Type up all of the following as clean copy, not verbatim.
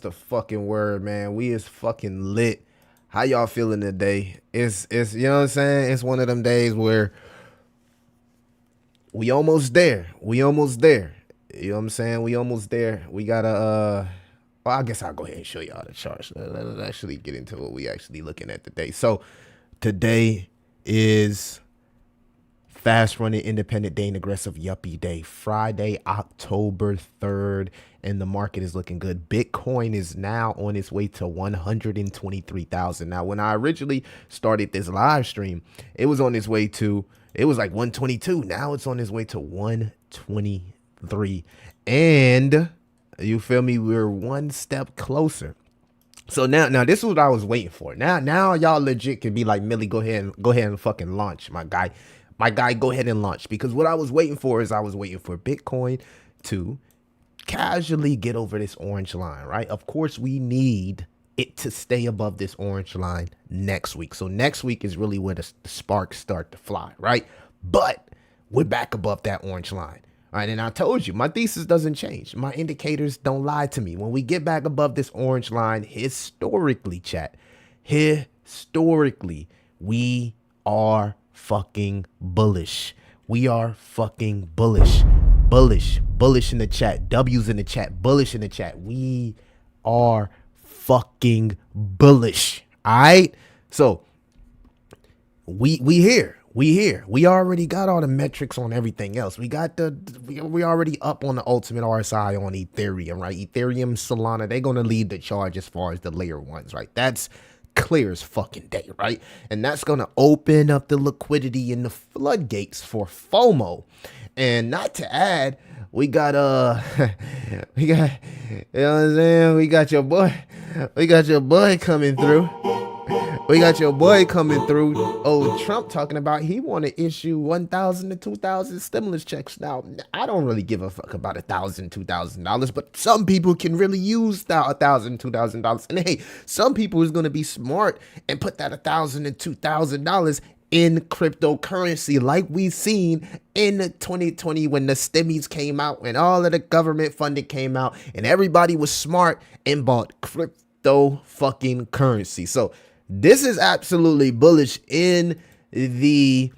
The fucking word, man. We is fucking lit. How y'all feeling today? It's you know what I'm saying? It's one of them days where we almost there. We almost there. You know what I'm saying? We almost there. We gotta well, I guess I'll go ahead and show y'all the charts. Let's actually get into what we actually looking at today. So today is fast running independent day and aggressive yuppie day. Friday, October 3rd, and the market is looking good. Bitcoin is now on its way to 123,000. Now, when I originally started this live stream, it was on its way to, it was like 122. Now it's on its way to 123. And you feel me? We're one step closer. So now this is what I was waiting for. Now y'all legit can be like, Millie, go ahead and fucking launch, my guy. My guy, go ahead and launch. Because what I was waiting for is I was waiting for Bitcoin to casually get over this orange line, right? Of course, we need it to stay above this orange line next week. So next week is really where the sparks start to fly, right? But we're back above that orange line. All right, and I told you, my thesis doesn't change. My indicators don't lie to me. When we get back above this orange line, historically, chat, historically, we are fucking bullish. We are fucking bullish. Bullish in the chat. W's in the chat. Bullish in the chat. We are fucking bullish. All right? So, we here. We already got all the metrics on everything else. We already up on the ultimate RSI on Ethereum, right? Ethereum, Solana, they're gonna lead the charge as far as the layer ones, right? That's clear as fucking day, right? And that's gonna open up the liquidity in the floodgates for FOMO. And not to add, we got we got, you know what I'm saying? We got your boy coming through. We got your boy coming through. Oh, Trump talking about he want to issue 1,000 to 2,000 stimulus checks. Now, I don't really give a fuck about $1,000, $2,000, but some people can really use that $1,000, $2,000. And hey, some people is going to be smart and put that $1,000 and $2,000 in cryptocurrency, like we seen in 2020 when the stimmies came out and all of the government funding came out and everybody was smart and bought crypto fucking currency. So this is absolutely bullish in the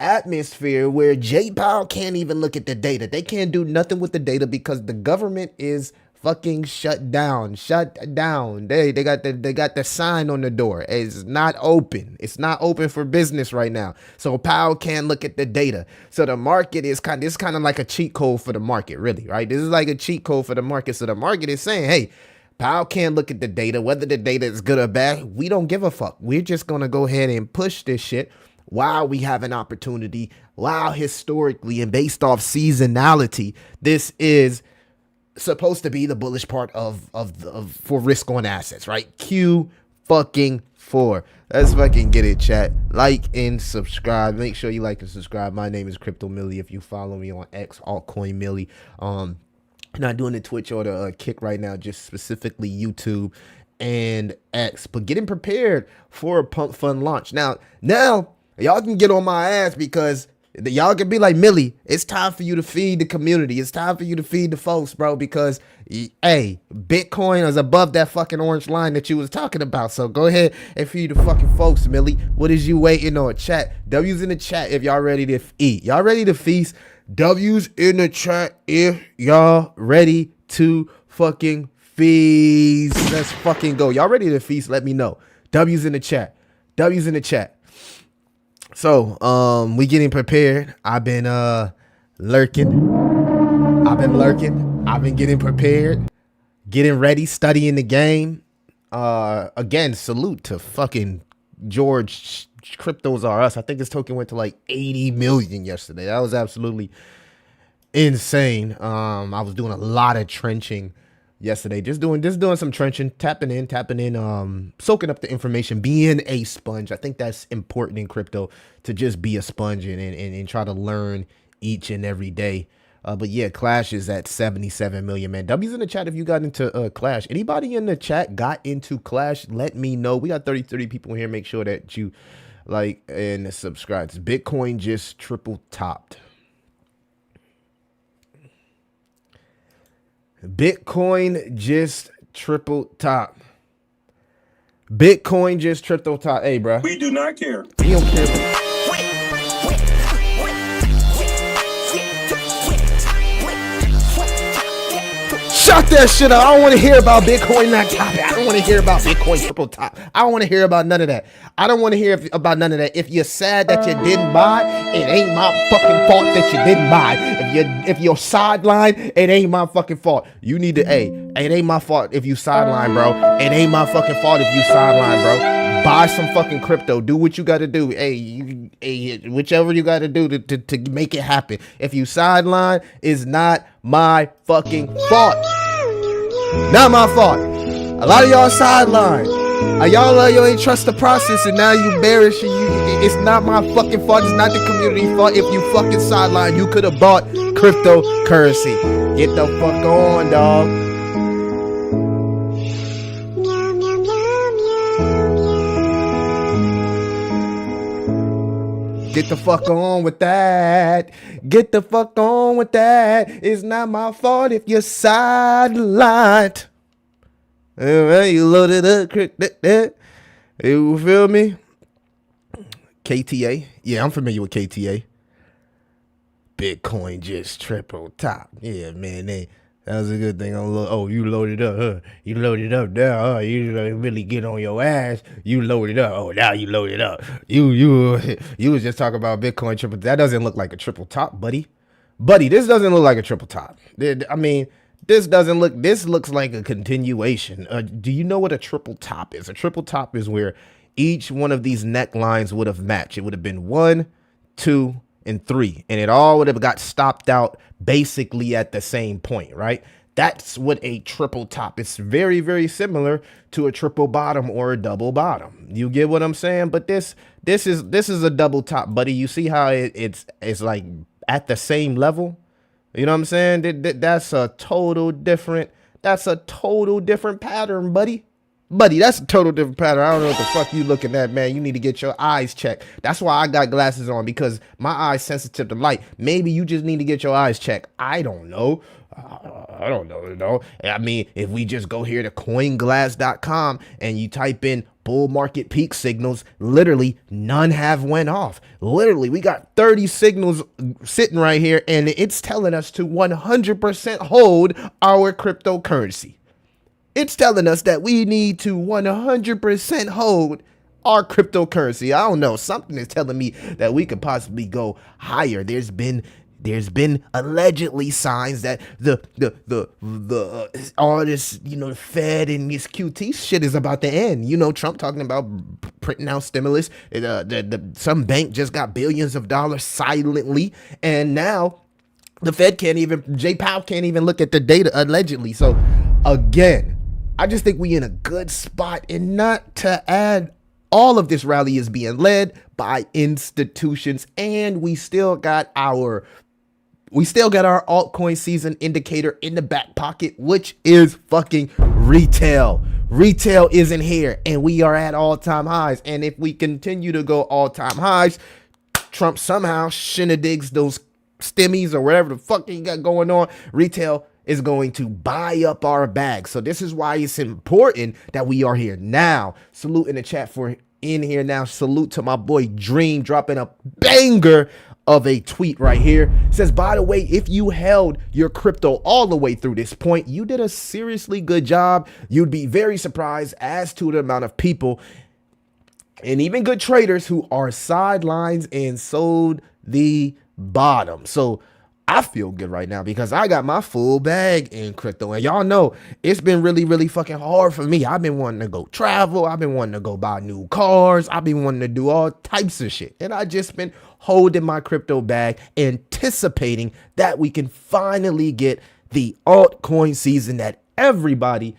atmosphere where J Powell can't even look at the data. They can't do nothing with the data because the government is fucking shut down. They got the sign on the door. It's not open. It's not open for business right now. So Powell can't look at the data. So the market is kind of like a cheat code for the market, really, right? This is like a cheat code for the market. So the market is saying, hey, Powell can't look at the data, whether the data is good or bad. We don't give a fuck. We're just going to go ahead and push this shit while we have an opportunity, while historically and based off seasonality, this is supposed to be the bullish part of for risk on assets, right? Q fucking 4. Let's fucking get it, chat. Like and subscribe. Make sure you like and subscribe. My name is Crypto Millie. If you follow me on X, altcoin Millie. Not doing the Twitch or the Kick right now, just specifically YouTube and X. But getting prepared for a Pump Fund launch. Now y'all can get on my ass because y'all can be like, Millie, it's time for you to feed the community. It's time for you to feed the folks, bro, because, hey, Bitcoin is above that fucking orange line that you was talking about. So go ahead and feed the fucking folks, Millie. What is you waiting on? Chat. W's in the chat if y'all ready to eat. Y'all ready to feast? W's in the chat if y'all ready to fucking feast. Let's fucking go. Y'all ready to feast? Let me know. W's in the chat. W's in the chat. So, we getting prepared. I've been lurking. I've been getting prepared, getting ready, studying the game. Again, salute to fucking George. Cryptos are us. I think this token went to like 80 million yesterday. That was absolutely insane. I was doing a lot of trenching yesterday, just doing some trenching, tapping in, soaking up the information, being a sponge. I think that's important in crypto, to just be a sponge and try to learn each and every day. But yeah, Clash is at 77 million, man. W's in the chat if you got into Clash. Anybody in the chat got into Clash? Let me know. We got 30 people here. Make sure that you like and subscribe. Bitcoin just triple topped. Bitcoin just triple top. Bitcoin just triple top. Hey, bro. We do not care. We don't care. Shut that shit up. I don't want to hear about Bitcoin not top. I don't want to hear about Bitcoin triple top. I don't want to hear about none of that. I don't want to hear about none of that. If you're sad that you didn't buy, it ain't my fucking fault that you didn't buy. If you're sidelined, it ain't my fucking fault. You need to, it ain't my fault if you sideline, bro. It ain't my fucking fault if you sideline, bro. Buy some fucking crypto. Do what you got to do. Whichever you got to do to make it happen. If you sideline, it's not my fucking fault. Not my fault. A lot of y'all sideline. Y'all ain't trust the process, and now you bearish. It's not my fucking fault. It's not the community fault. If you fucking sideline, you could have bought cryptocurrency. Get the fuck on, dog. Get the fuck on with that. Get the fuck on with that. It's not my fault if you're sidelined. Alright, you loaded up. You feel me? KTA. Yeah, I'm familiar with KTA. Bitcoin just triple top. Yeah, man. That was a good thing. Oh, you loaded up, huh? You loaded up now, huh? You really get on your ass. You loaded up. Oh, now you loaded up. You was just talking about Bitcoin triple. That doesn't look like a triple top, buddy. This doesn't look like a triple top. I mean, this looks like a continuation. Do you know what a triple top is? A triple top is where each one of these necklines would have matched. It would have been 1, 2, and 3, and it all would have got stopped out basically at the same point, right? That's what a triple top. It's very, very similar to a triple bottom or a double bottom. You get what I'm saying? But this is a double top, buddy. You see how it's like at the same level? You know what I'm saying? That's a total different pattern, buddy. That's a total different pattern. I don't know what the fuck you looking at, man. You need to get your eyes checked. That's why I got glasses on, because my eyes sensitive to light. Maybe you just need to get your eyes checked. I don't know. I mean, if we just go here to coinglass.com and you type in bull market peak signals, literally none have went off. Literally, we got 30 signals sitting right here, and it's telling us to 100% hold our cryptocurrency. It's telling us that we need to 100% hold our cryptocurrency. I don't know. Something is telling me that we could possibly go higher. There's been allegedly signs that all this, the Fed and this QT shit is about to end. Trump talking about printing out stimulus. Some bank just got billions of dollars silently, and now the Fed Jay Powell can't even look at the data allegedly. So again, I just think we in a good spot, and not to add, all of this rally is being led by institutions, and we still got our altcoin season indicator in the back pocket, which is fucking retail. Retail isn't here, and we are at all-time highs. And if we continue to go all-time highs, Trump somehow shindigs those stimmies or whatever the fuck he got going on, retail is going to buy up our bag. So this is why it's important that we are here now. Salute in the chat for in here now. Salute to my boy Dream dropping a banger of a tweet right here. It says, by the way, if you held your crypto all the way through this point, you did a seriously good job. You'd be very surprised as to the amount of people and even good traders who are sidelines and sold the bottom. So I feel good right now because I got my full bag in crypto. And y'all know it's been really, really fucking hard for me. I've been wanting to go travel. I've been wanting to go buy new cars. I've been wanting to do all types of shit. And I just been holding my crypto bag, anticipating that we can finally get the altcoin season that everybody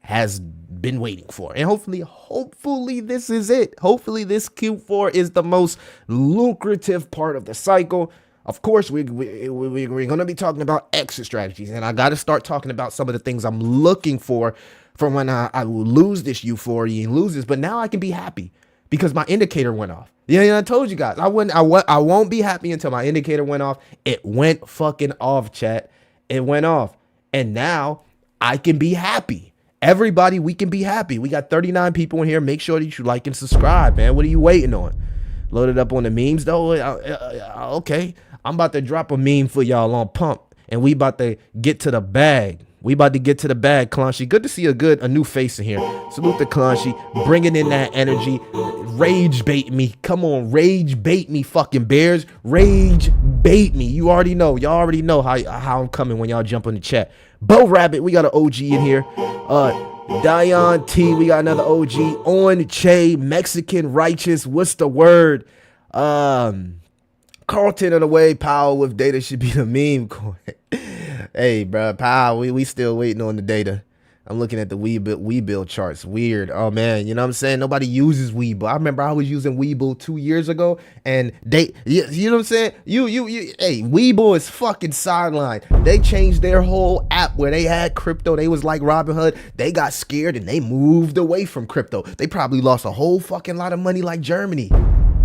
has been waiting for. And hopefully this is it. Hopefully this Q4 is the most lucrative part of the cycle. Of course, we're going to be talking about exit strategies, and I got to start talking about some of the things I'm looking for from when I will lose this euphoria and lose this. But now I can be happy because my indicator went off. Yeah, I told you guys I won't be happy until my indicator went off. It went fucking off, chat. It went off, and now I can be happy. everybody, we can be happy. We got 39 people in here. Make sure that you like and subscribe, man. What are you waiting on? Load it up on the memes, though. Okay. I'm about to drop a meme for y'all on Pump, and we about to get to the bag. We about to get to the bag, Clancy. Good to see a new face in here. Salute to Clancy, bringing in that energy. Rage bait me. Come on, rage bait me, fucking bears. Rage bait me. You already know. Y'all already know how I'm coming when y'all jump on the chat. Bo Rabbit, we got an OG in here. Dion T, we got another OG. On Che, Mexican Righteous. What's the word? Carlton in the way. Power with data should be the meme coin. Hey, bro, Power, we still waiting on the data. I'm looking at the Webull charts. Weird. Oh, man. You know what I'm saying? Nobody uses Webull. I remember I was using Webull 2 years ago, and you know what I'm saying? Hey, Webull is fucking sidelined. They changed their whole app where they had crypto. They was like Robinhood. They got scared, and they moved away from crypto. They probably lost a whole fucking lot of money like Germany.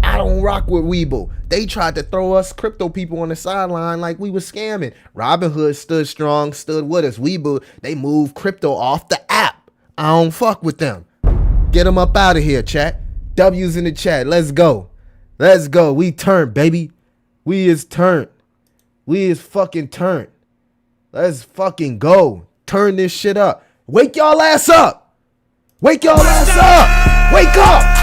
I don't rock with Webull. They tried to throw us crypto people on the sideline like we was scamming. Robinhood stood strong, stood with us. Webull, they moved crypto off the app. I don't fuck with them. Get them up out of here, chat. W's in the chat. Let's go. Let's go. We turned, baby. We is turned. We is fucking turned. Let's fucking go. Turn this shit up. Wake y'all ass up. Wake y'all ass up. Wake up.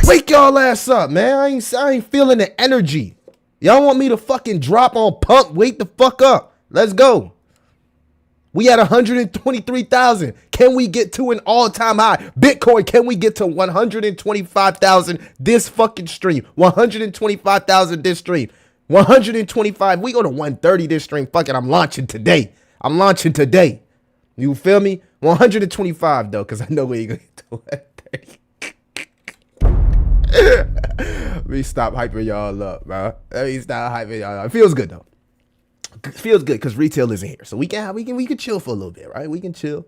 Wake y'all ass up, man. I ain't feeling the energy. Y'all want me to fucking drop on Pump? Wake the fuck up. Let's go. We at 123,000. Can we get to an all-time high? Bitcoin, can we get to 125,000 this fucking stream? 125,000 this stream. 125. We go to 130 this stream. Fuck it, I'm launching today. I'm launching today. You feel me? 125 though, because I know we ain't going to get to 130. Let me stop hyping y'all up, bro. Let me stop hyping y'all up. It feels good though. It feels good because retail isn't here, so we can chill for a little bit, right? We can chill.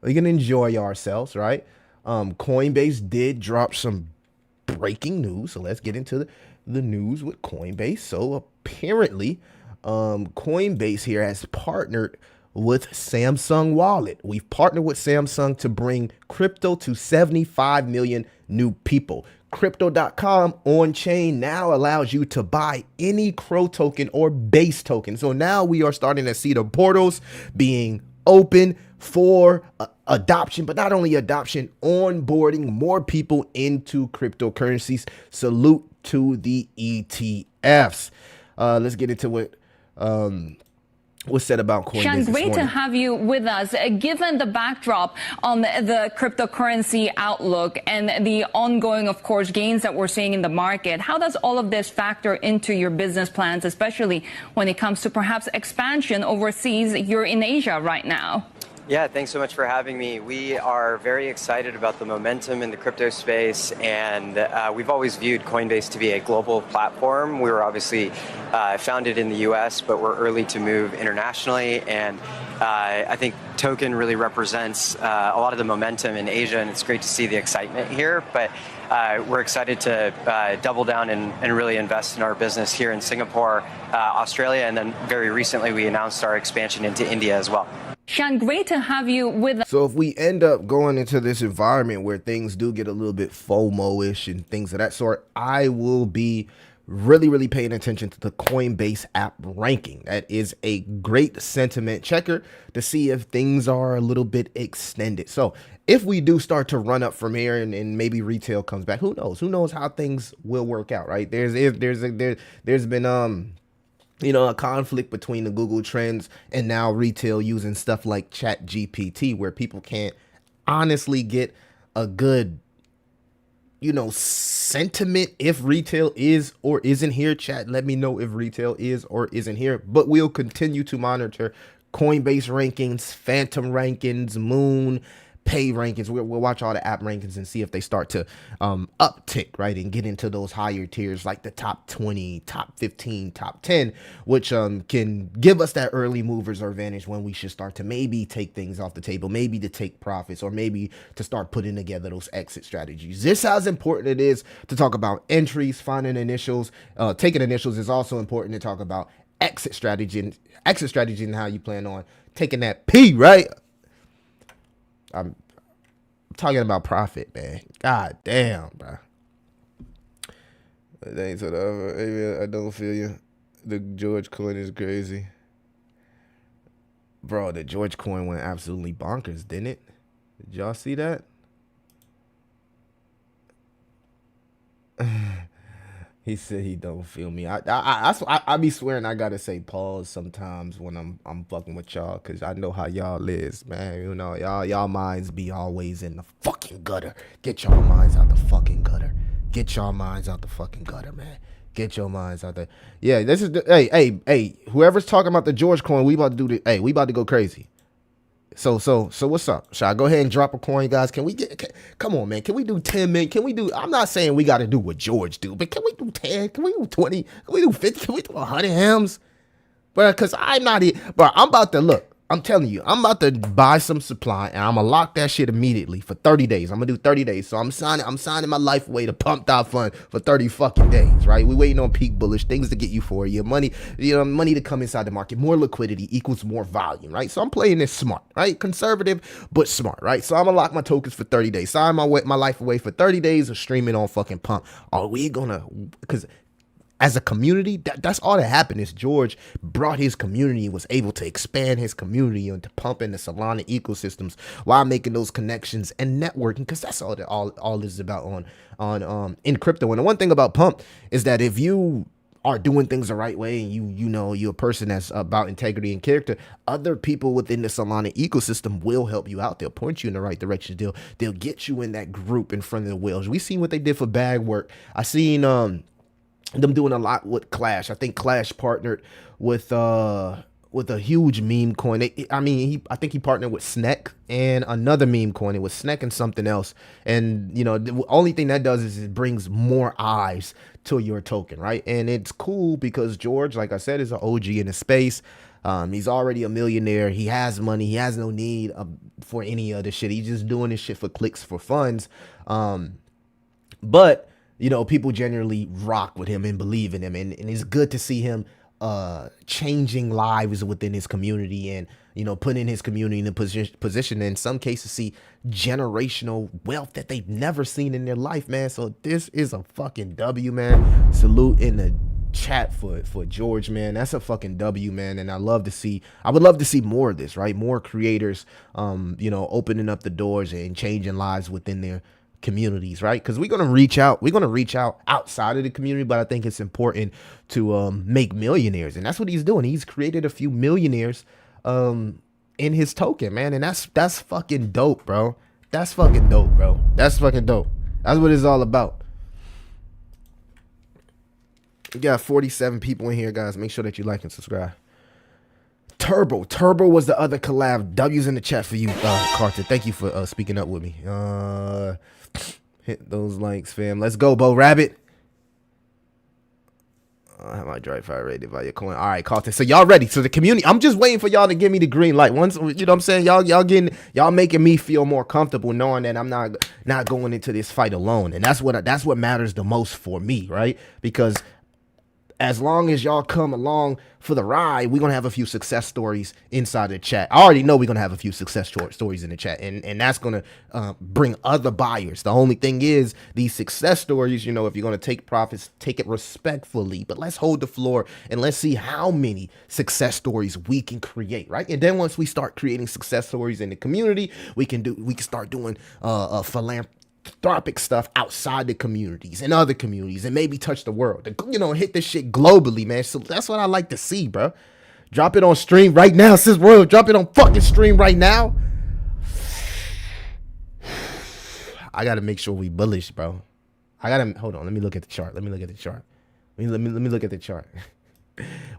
We can enjoy ourselves, right? Coinbase did drop some breaking news, so let's get into the news with Coinbase. So apparently, Coinbase here has partnered with Samsung Wallet. We've partnered with Samsung to bring crypto to 75 million new people. Crypto.com on chain now allows you to buy any Crow token or base token. So now we are starting to see the portals being open for adoption, but not only adoption, onboarding more people into cryptocurrencies. Salute to the ETFs. Let's get into what was said about Coinbase. Sean, great to have you with us. Given the backdrop on the cryptocurrency outlook and the ongoing, of course, gains that we're seeing in the market, how does all of this factor into your business plans, especially when it comes to perhaps expansion overseas? You're in Asia right now. Yeah, thanks so much for having me. We are very excited about the momentum in the crypto space, and we've always viewed Coinbase to be a global platform. We were obviously founded in the US, but we're early to move internationally, and I think token really represents a lot of the momentum in Asia, and it's great to see the excitement here. But we're excited to double down and really invest in our business here in Singapore, Australia, and then very recently we announced our expansion into India as well. Sean, great to have you with us. So if we end up going into this environment where things do get a little bit FOMO-ish and things of that sort, I will be really paying attention to the Coinbase app ranking. That is a great sentiment checker to see if things are a little bit extended. So if we do start to run up from here and maybe retail comes back, who knows? Who knows how things will work out, right? There's been a conflict between the Google Trends and now retail using stuff like ChatGPT, where people can't honestly get a good, sentiment if retail is or isn't here. Chat, let me know if retail is or isn't here. But we'll continue to monitor Coinbase rankings, Phantom rankings, Moon, Pay rankings. We'll watch all the app rankings and see if they start to uptick, right, and get into those higher tiers like the top 20, top 15, top 10, which can give us that early movers advantage when we should start to maybe take things off the table, maybe to take profits, or maybe to start putting together those exit strategies. This is how important it is to talk about entries, finding initials. Taking initials is also important to talk about exit strategy and how you plan on taking that P, right? I'm talking about profit, man. God damn, bro. Thanks for the offer. Hey, man, I don't feel you. The George coin is crazy. Bro, the George coin went absolutely bonkers, didn't it? Did y'all see that? He said he don't feel me. I be swearing I gotta say pause sometimes when I'm fucking with y'all, cause I know how y'all is, man. You know, y'all minds be always in the fucking gutter. Get y'all minds out the fucking gutter. Get y'all minds out the fucking gutter, man. Get your minds out there. Yeah, this is the hey. Whoever's talking about the George coin, we about to do the we about to go crazy. So what's up? Should I go ahead and drop a coin, guys? Can we come on, man? Can we do 10 minutes? Can we do, I'm not saying we got to do what George do, but can we do 10? Can we do 20? Can we do 50? Can we do 100 hams? Bro, because I'm not here. Bro, I'm about to look. I'm telling you, I'm about to buy some supply and I'm gonna lock that shit immediately for 30 days. I'm gonna do 30 days. So I'm signing my life away to Pumped Out Fund for 30 fucking days, right? We waiting on peak bullish, things to get euphoria, money, money to come inside the market. More liquidity equals more volume, right? So I'm playing this smart, right? Conservative, but smart, right? So I'm gonna lock my tokens for 30 days. Sign my life away for 30 days of streaming on fucking Pump. Are we gonna, because as a community, that's all that happened is George brought his community, was able to expand his community into pumping the Solana ecosystems while making those connections and networking, because that's all this is about on in crypto. And the one thing about Pump is that if you are doing things the right way and you know you're a person that's about integrity and character, other people within the Solana ecosystem will help you out. They'll point you in the right direction. They'll get you in that group in front of the whales. We seen what they did for bag work. I seen them doing a lot with Clash. I think Clash partnered with a huge meme coin. I think he partnered with Snek and another meme coin. It was Snek and something else. And you know, the only thing that does is it brings more eyes to your token, right? And it's cool because George, like I said, is an OG in the space. He's already a millionaire. He has money. He has no need for any other shit. He's just doing this shit for clicks, for funds. But you know, people generally rock with him and believe in him. And it's good to see him changing lives within his community and, you know, putting his community in a position in some cases see generational wealth that they've never seen in their life, man. So this is a fucking W, man. Salute in the chat for George, man. That's a fucking W, man. And I would love to see more of this, right? More creators, you know, opening up the doors and changing lives within their communities, right? Because we're gonna reach out outside of the community, but I think it's important to make millionaires, and that's what he's doing. He's created a few millionaires in his token, man, and that's fucking dope, bro. That's fucking dope, bro. That's fucking dope. That's what it's all about. We got 47 people in here, guys. Make sure that you like and subscribe. Turbo was the other collab. W's in the chat for you, Carter. Thank you for speaking up with me. Hit those likes, fam. Let's go, Bo Rabbit. I have my dry fire ready by your coin. All right, Carter. So y'all ready? So the community, I'm just waiting for y'all to give me the green light. Once, you know what I'm saying? Y'all making me feel more comfortable knowing that I'm not going into this fight alone. And that's what matters the most for me, right? Because as long as y'all come along for the ride, we're going to have a few success stories inside the chat. I already know we're going to have a few success stories in the chat, and that's going to bring other buyers. The only thing is, these success stories, you know, if you're going to take profits, take it respectfully, but let's hold the floor and let's see how many success stories we can create, right? And then once we start creating success stories in the community, we can start doing philanthropic stuff outside the communities and other communities and maybe touch the world, you know, hit this shit globally, man. So that's what I like to see, bro. Drop it on stream right now, sis world. Drop it on fucking stream right now. I gotta make sure we bullish, bro. Hold on. Let me look at the chart. Let me look at the chart.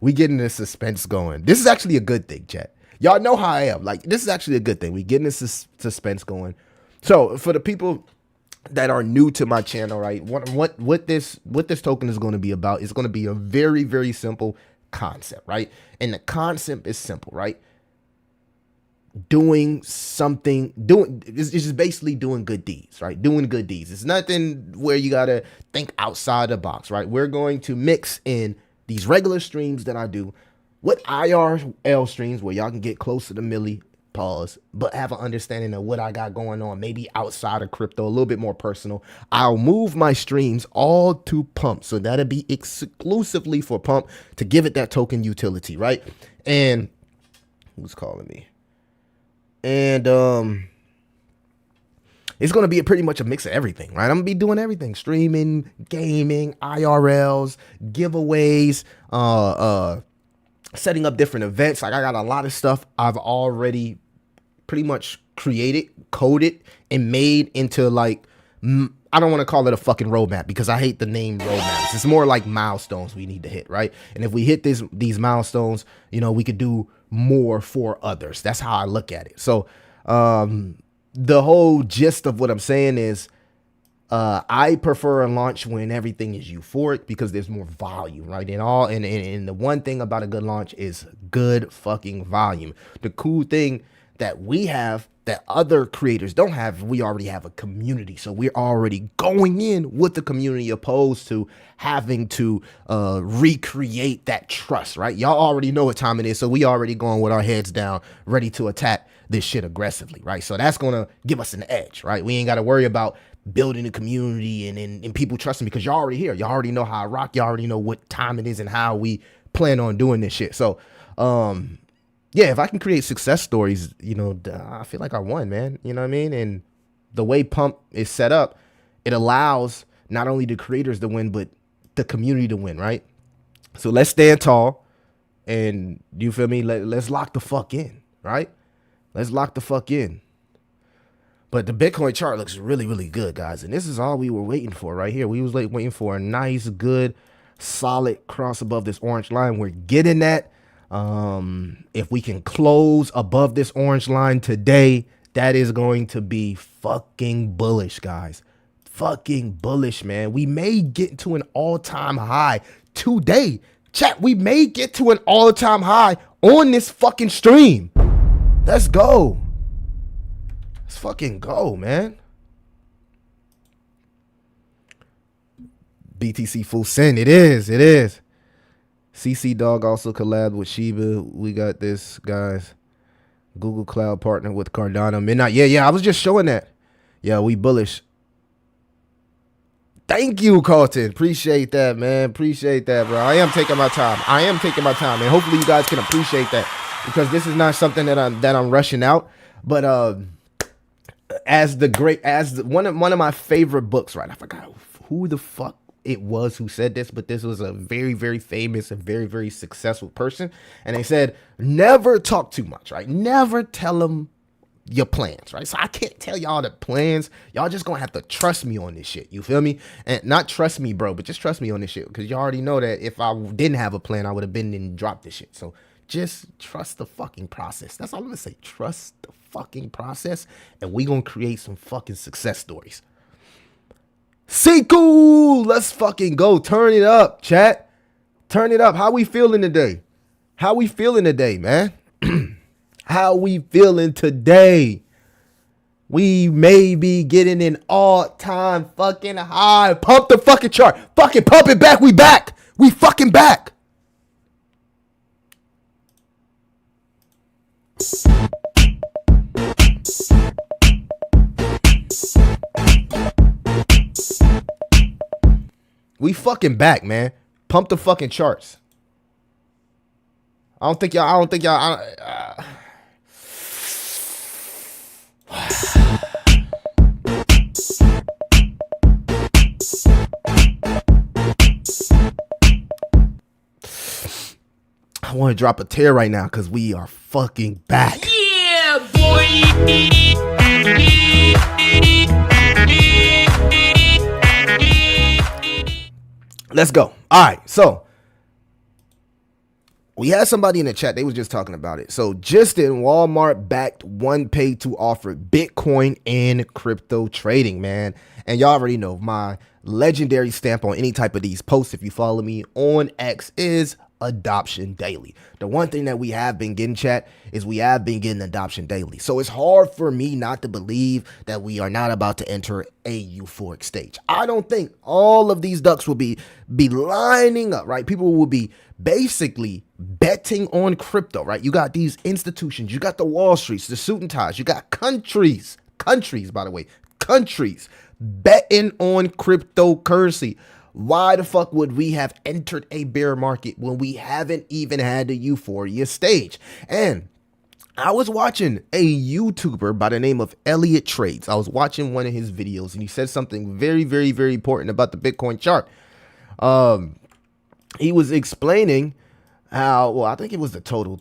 We getting the suspense going. This is actually a good thing, chat. Y'all know how I am. Like, this is actually a good thing. We getting this suspense going. So for the people that are new to my channel, right? What this token is going to be about is going to be a very, very simple concept, right? And the concept is simple, right? It's just basically doing good deeds, right? Doing good deeds. It's nothing where you got to think outside the box, right? We're going to mix in these regular streams that I do with IRL streams where y'all can get close to the milli, pause, but have an understanding of what I got going on, maybe outside of crypto, a little bit more personal. I'll move my streams all to Pump. So that'll be exclusively for Pump to give it that token utility, right? And who's calling me? And it's going to be pretty much a mix of everything, right? I'm going to be doing everything: streaming, gaming, IRLs, giveaways, setting up different events. Like, I got a lot of stuff I've already pretty much created, coded, and made into, like, I don't want to call it a fucking roadmap because I hate the name roadmaps. It's more like milestones we need to hit, right? And if we hit these milestones, you know, we could do more for others. That's how I look at it. So the whole gist of what I'm saying is I prefer a launch when everything is euphoric because there's more volume, right? And the one thing about a good launch is good fucking volume. The cool thing that we have that other creators don't have, we already have a community. So we're already going in with the community opposed to having to recreate that trust, right? Y'all already know what time it is. So we already going with our heads down, ready to attack this shit aggressively, right? So that's going to give us an edge, right? We ain't got to worry about building a community and people trusting me because y'all already here. Y'all already know how I rock. Y'all already know what time it is and how we plan on doing this shit. So, yeah, if I can create success stories, you know, I feel like I won, man. You know what I mean? And the way Pump is set up, it allows not only the creators to win, but the community to win, right? So let's stand tall and, you feel me? Let's lock the fuck in, right? Let's lock the fuck in. But the Bitcoin chart looks really, really good, guys. And this is all we were waiting for right here. We was like waiting for a nice, good, solid cross above this orange line. We're getting that. If we can close above this orange line today, that is going to be fucking bullish, guys. Fucking bullish, man. We may get to an all-time high today. Chat, we may get to an all-time high on this fucking stream. Let's go. Let's fucking go, man. BTC full send. It is. It is. CC Dog also collabed with Shiba. We got this, guys. Google Cloud partner with Cardano. Midnight. Yeah. I was just showing that. Yeah, we bullish. Thank you, Carlton. Appreciate that, man. Appreciate that, bro. I am taking my time. And hopefully you guys can appreciate that because this is not something that I'm rushing out. But one of my favorite books, right? I forgot who the fuck it was who said this, but this was a very, very famous and very, very successful person. And they said, never talk too much, right? Never tell them your plans, right? So I can't tell y'all the plans. Y'all just gonna have to trust me on this shit. You feel me? And not trust me, bro, but just trust me on this shit. Because you already know that if I didn't have a plan, I would have been and dropped this shit. So just trust the fucking process. That's all I'm gonna say. Trust the fucking process. And we gonna create some fucking success stories. Siku, let's fucking go. Turn it up, chat. Turn it up. How we feeling today? Man? How we feeling today? We may be getting an all-time fucking high. Pump the fucking chart. Fucking pump it back. We back. We fucking back. We fucking back, man. Pump the fucking charts. I don't think y'all. I want to drop a tear right now because we are fucking back. Yeah, boy. Let's go. All right, so we had somebody in the chat. They was just talking about it. So just in Walmart backed OnePay to offer Bitcoin and crypto trading, man. And y'all already know my legendary stamp on any type of these posts. If you follow me on X is adoption daily. The one thing that we have been getting, chat, is we have been getting adoption daily. So it's hard for me not to believe that we are not about to enter a euphoric stage. I don't think all of these ducks will be lining up, right? People will be basically betting on crypto, right? You got these institutions, you got the Wall Streets, the suit and ties, you got countries, by the way, countries betting on cryptocurrency. Why the fuck would we have entered a bear market when we haven't even had the euphoria stage? And I was watching a YouTuber by the name of Elliot Trades. I was watching one of his videos and he said something very, very, very important about the Bitcoin chart. He was explaining how, well, I think it was the total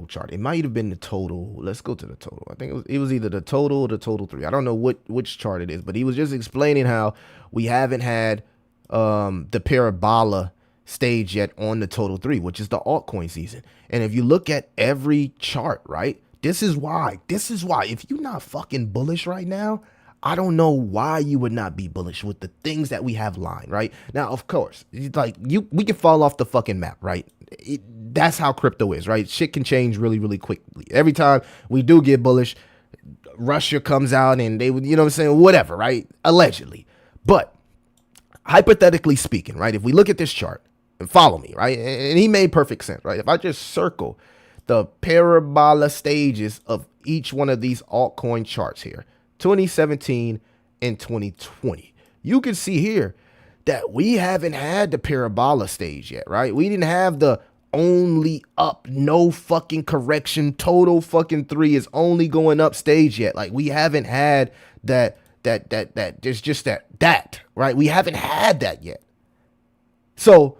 chart. It might have been the total. Let's go to the total. I think it was either the total or the total 3. I don't know which chart it is, but he was just explaining how we haven't had the parabola stage yet on the total 3, which is the altcoin season. And if you look at every chart, right, this is why if you're not fucking bullish right now, I don't know why you would not be bullish with the things that we have lined right now. Of course, like we can fall off the fucking map, right? That's how crypto is, right? Shit can change really, really quickly. Every time we do get bullish, Russia comes out and they would, you know what I'm saying? Whatever, right? Allegedly. But hypothetically speaking, right? If we look at this chart and follow me, right? And he made perfect sense, right? If I just circle the parabola stages of each one of these altcoin charts here, 2017 and 2020, you can see here that we haven't had the parabola stage yet, right? We didn't have the only up, no fucking correction, total fucking 3 is only going up stage yet. Like we haven't had that there's just that, right? We haven't had that yet. So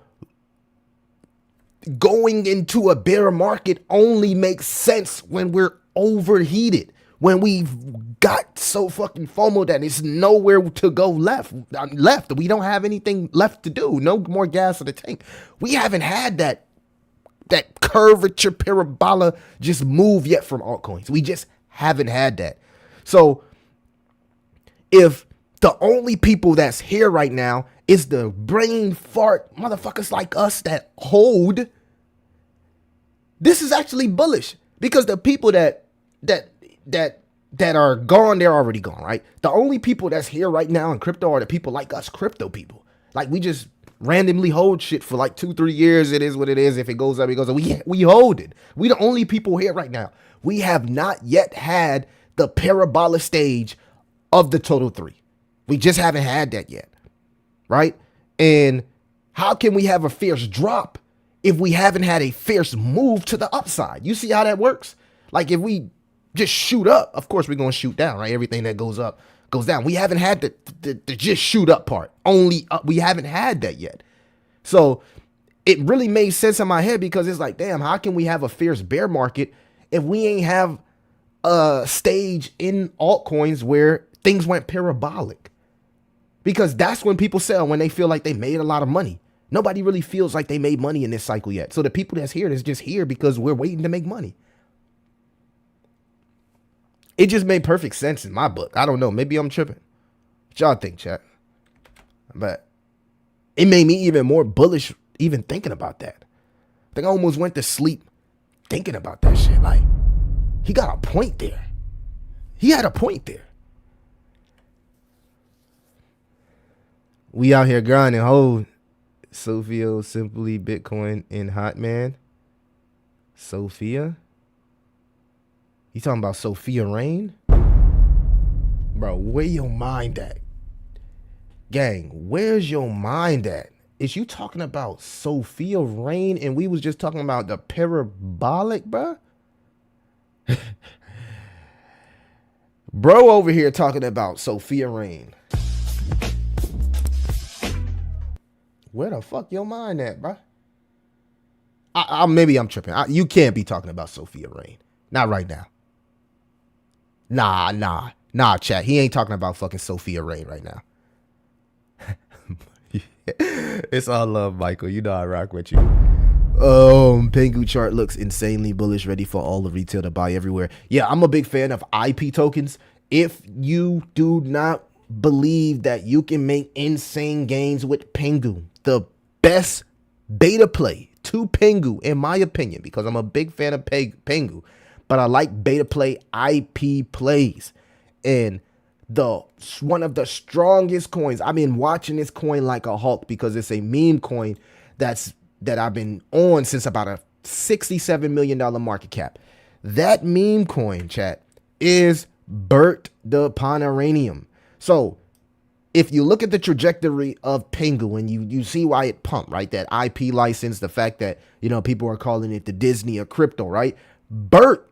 going into a bear market only makes sense when we're overheated, when we've got so fucking FOMO that it's nowhere to go left. We don't have anything left to do. No more gas in the tank. We haven't had that curvature parabola just move yet from altcoins. We just haven't had that. So if the only people that's here right now is the brain fart motherfuckers like us that hold, this is actually bullish, because the people that are gone, they're already gone, right? The only people that's here right now in crypto are the people like us, crypto people. Like we just randomly hold shit for like 2-3 years. It is what it is. If it goes up, it goes up. We hold it. We the only people here right now. We have not yet had the parabola stage of the total 3. We just haven't had that yet, right? And how can we have a fierce drop if we haven't had a fierce move to the upside? You see how that works? Like if we just shoot up, of course we're going to shoot down, right? Everything that goes up goes down. We haven't had the just shoot up part. Only up. We haven't had that yet. So it really made sense in my head, because it's like, damn, how can we have a fierce bear market if we ain't have a stage in altcoins where things went parabolic? Because that's when people sell, when they feel like they made a lot of money. Nobody really feels like they made money in this cycle yet. So the people that's here is just here because we're waiting to make money. It just made perfect sense in my book. I don't know. Maybe I'm tripping. What y'all think, chat? But it made me even more bullish even thinking about that. I think I almost went to sleep thinking about that shit. Like, he got a point there. He had a point there. We out here grinding. Hold. Sophia, simply Bitcoin and hot man. Sophia? You talking about Sophia Rain? Bro, where your mind at? Gang, where's your mind at? Is you talking about Sophia Rain and we was just talking about the parabolic, bro? Bro over here talking about Sophia Rain. Where the fuck your mind at, bro? Maybe I'm tripping. You can't be talking about Sophia Rain. Not right now. Nah, chat. He ain't talking about fucking Sophia Rain right now. It's all love, Michael. You know I rock with you. Pengu chart looks insanely bullish, ready for all the retail to buy everywhere. Yeah, I'm a big fan of IP tokens. If you do not believe that you can make insane gains with Pengu, the best beta play to Pengu, in my opinion, because I'm a big fan of Pengu, but I like beta play IP plays. And one of the strongest coins, I've been watching this coin like a hawk because it's a meme coin that I've been on since about a $67 million market cap. That meme coin, chat, is BERT the Pomeranian. So if you look at the trajectory of Pengu and you see why it pumped, right? That IP license, the fact that, you know, people are calling it the Disney of crypto, right? BERT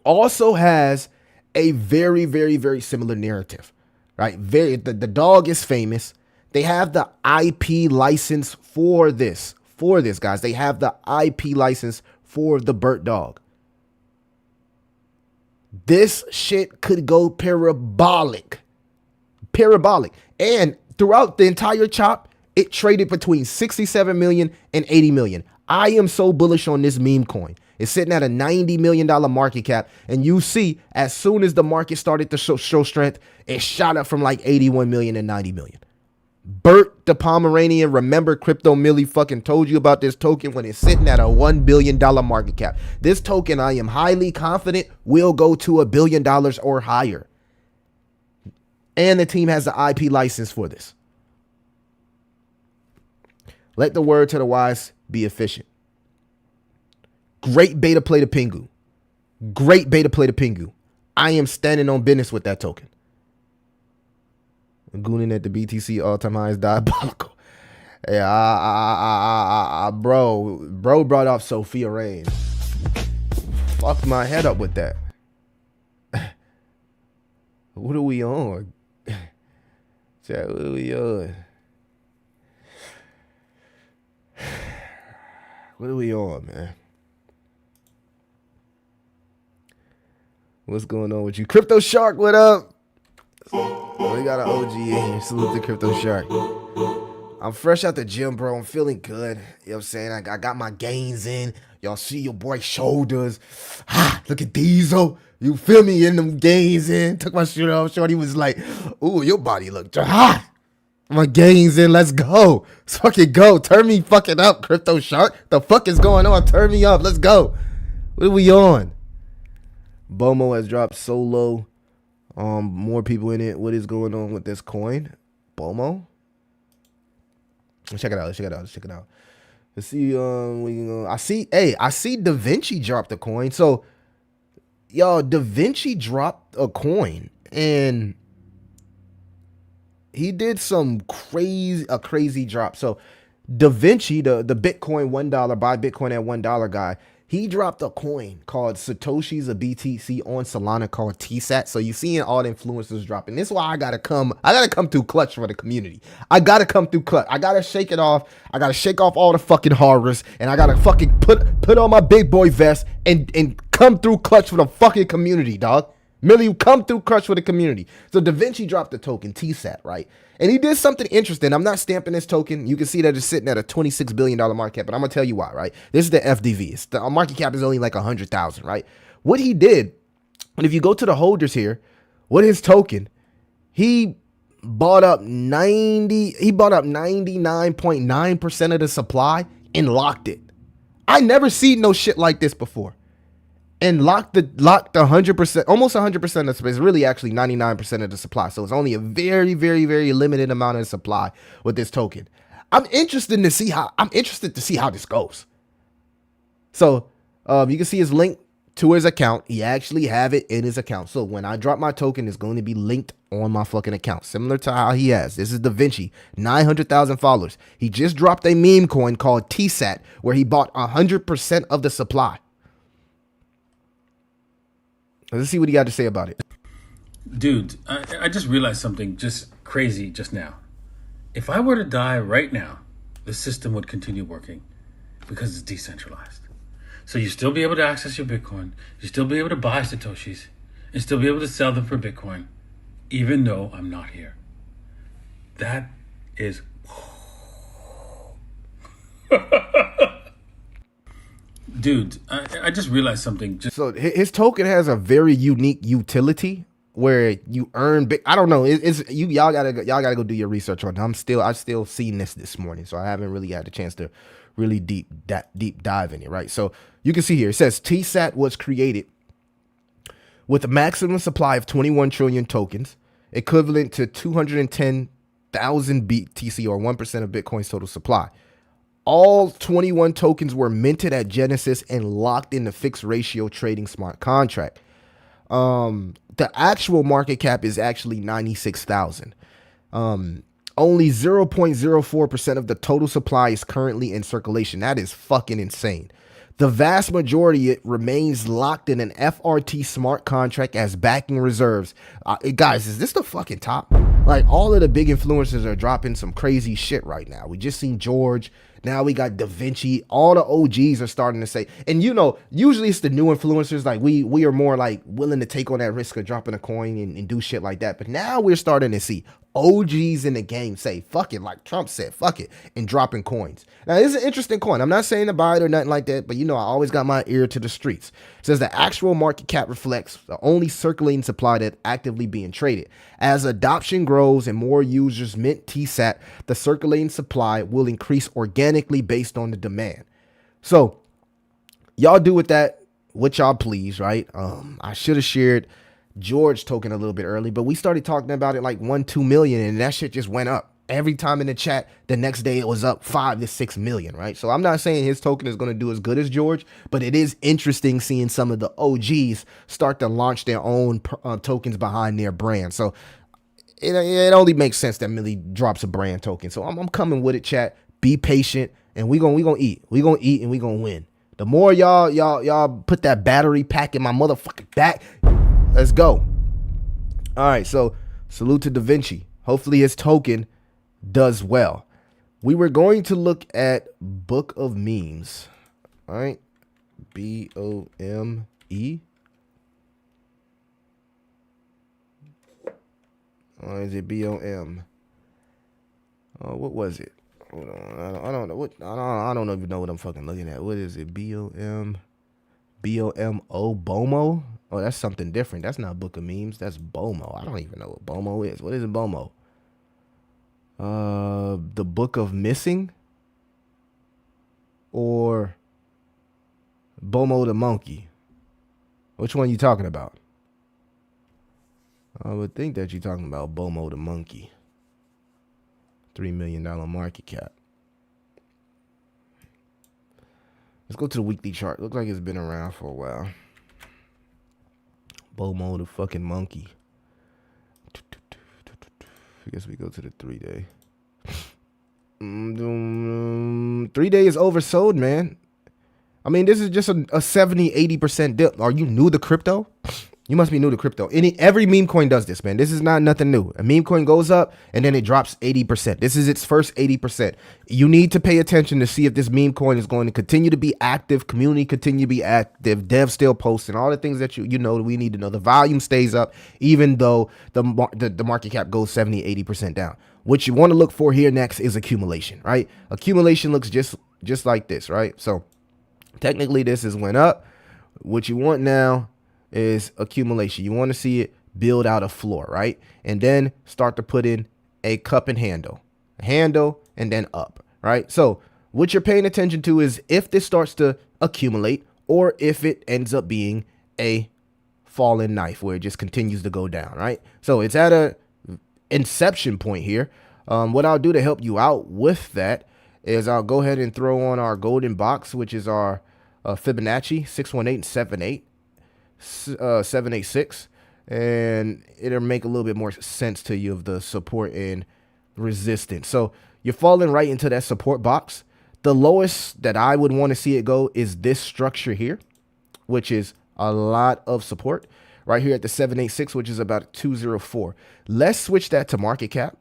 also has a very, very, very similar narrative, right? The dog is famous. They have the IP license for this, guys. They have the IP license for the BERT dog. This shit could go parabolic. And throughout the entire chop, it traded between 67 million and 80 million. I am so bullish on this meme coin. It's sitting at a $90 million market cap. And you see, as soon as the market started to show strength, it shot up from like 81 million and 90 million. BERT the Pomeranian. Remember, Crypto Millie fucking told you about this token when it's sitting at a $1 billion market cap. This token, I am highly confident, will go to $1 billion or higher. And the team has the IP license for this. Let the word to the wise be efficient. Great beta play to Pengu. Great beta play to Pengu. I am standing on business with that token. Gooning at the BTC all-time high is diabolical. Yeah, bro brought off Sophia Rain. Fucked my head up with that. What are we on? Chat, what are we on? What are we on, man? What's going on with you? Crypto Shark, what up? We got an OG in here. Salute to Crypto Shark. I'm fresh out the gym, bro. I'm feeling good. You know what I'm saying? I got my gains in. Y'all see your boy shoulders. Look at Diesel. You feel me? In them gains in. Took my shirt off. Shorty was like, ooh, your body look hot. My gains in. Let's go. Let's fucking go. Turn me fucking up, Crypto Shark. The fuck is going on? Turn me up. Let's go. What are we on? BOMO has dropped so low. More people in it. What is going on with this coin? BOMO? Let's check it out. Let's see. I see Da Vinci dropped a coin. So, y'all, Da Vinci dropped a coin and he did some crazy drop. So, Da Vinci, the Bitcoin $1, buy Bitcoin at $1 guy, he dropped a coin called Satoshi's a BTC on Solana called TSAT. So you seeing all the influencers dropping. This is why I gotta come through clutch for the community. I gotta come through clutch. I gotta shake it off. I gotta shake off all the fucking horrors. And I gotta fucking put on my big boy vest and come through clutch for the fucking community, dog. Millie, you come through clutch for the community. So Da Vinci dropped the token, TSAT, right? And he did something interesting. I'm not stamping this token. You can see that it's sitting at a $26 billion market cap, but I'm going to tell you why, right? This is the FDV. The market cap is only like 100,000, right? What he did, and if you go to the holders here, what his token, he bought up 99.9% of the supply and locked it. I never seen no shit like this before. And locked 100%, almost 100% of the space, really actually 99% of the supply. So it's only a very, very, very limited amount of supply with this token. I'm interested to see how this goes. So you can see his link to his account. He actually have it in his account. So when I drop my token, it's going to be linked on my fucking account, similar to how he has. This is Da Vinci, 900,000 followers. He just dropped a meme coin called TSAT, where he bought 100% of the supply. Let's see what he got to say about it. Dude, I just realized something just crazy just now. If I were to die right now, the system would continue working because it's decentralized. So you still be able to access your Bitcoin. You still be able to buy Satoshis and still be able to sell them for Bitcoin, even though I'm not here. That is... Dude, I just realized something. So his token has a very unique utility where you earn big. I don't know. Y'all gotta go do your research on it. I've still seen this morning, so I haven't really had a chance to really deep dive in it, right? So you can see here, it says TSAT was created with a maximum supply of 21 trillion tokens, equivalent to 210,000 BTC, or 1% of Bitcoin's total supply. All 21 tokens were minted at Genesis and locked in the fixed ratio trading smart contract. The actual market cap is actually 96,000. Only 0.04% of the total supply is currently in circulation. That is fucking insane. The vast majority it remains locked in an FRT smart contract as backing reserves. Guys, is this the fucking top? Like, all of the big influencers are dropping some crazy shit right now. We just seen George. Now we got Da Vinci. All the OGs are starting to say, and you know, usually it's the new influencers. Like we are more like willing to take on that risk of dropping a coin and do shit like that. But now we're starting to see OGs in the game say, fuck it, like Trump said, fuck it, and dropping coins. Now, this is an interesting coin. I'm not saying to buy it or nothing like that, but you know, I always got my ear to the streets. It says the actual market cap reflects the only circulating supply that's actively being traded. As adoption grows and more users mint TSAT, the circulating supply will increase organically based on the demand. So y'all do with that what y'all please, right? I should have shared George token a little bit early, but we started talking about it like 1-2 million, and that shit just went up every time in the chat. The next day it was up 5 to 6 million, right? So I'm not saying his token is going to do as good as George, but it is interesting seeing some of the OGs start to launch their own tokens behind their brand. So it only makes sense that Millie drops a brand token. So I'm coming with it, chat. Be patient, and we gonna eat. We gonna eat and we gonna win. The more y'all put that battery pack in my motherfucking back, let's go. All right, so salute to Da Vinci. Hopefully his token does well. We were going to look at Book of Memes. All right, BOME. Or is it BOM? What was it? Hold on, I don't know what. I don't even know what I'm fucking looking at. What is it? BOM, BOMO, BOMO. Oh, that's something different. That's not Book of Memes. That's BOMO. I don't even know what BOMO is. What is it, BOMO? The Book of Missing, or Bomo the Monkey? Which one you talking about? I would think that you're talking about Bomo the Monkey. $3 million market cap. Let's go to the weekly chart. Looks like it's been around for a while. Bomo the fucking monkey. I guess we go to the 3-day. 3-day is oversold, man. I mean, this is just a 70, 80% dip. Are you new to crypto? You must be new to crypto. Every meme coin does this, man. This is not nothing new. A meme coin goes up and then it drops 80%. This is its first 80%. You need to pay attention to see if this meme coin is going to continue to be active, community continue to be active, dev still posting, all the things that you know we need to know. The volume stays up even though the market cap goes 70, 80% down. What you want to look for here next is accumulation, right? Accumulation looks just like this, right? So technically this is went up. What you want now is accumulation. You want to see it build out a floor, right? And then start to put in a cup and handle, and then up, right? So what you're paying attention to is if this starts to accumulate or if it ends up being a fallen knife where it just continues to go down, right? So it's at a inception point here. What I'll do to help you out with that is I'll go ahead and throw on our golden box, which is our Fibonacci 618 786, and it'll make a little bit more sense to you of the support and resistance. So you're falling right into that support box. The lowest that I would want to see it go is this structure here, which is a lot of support right here at the 786, which is about 204. Let's switch that to market cap.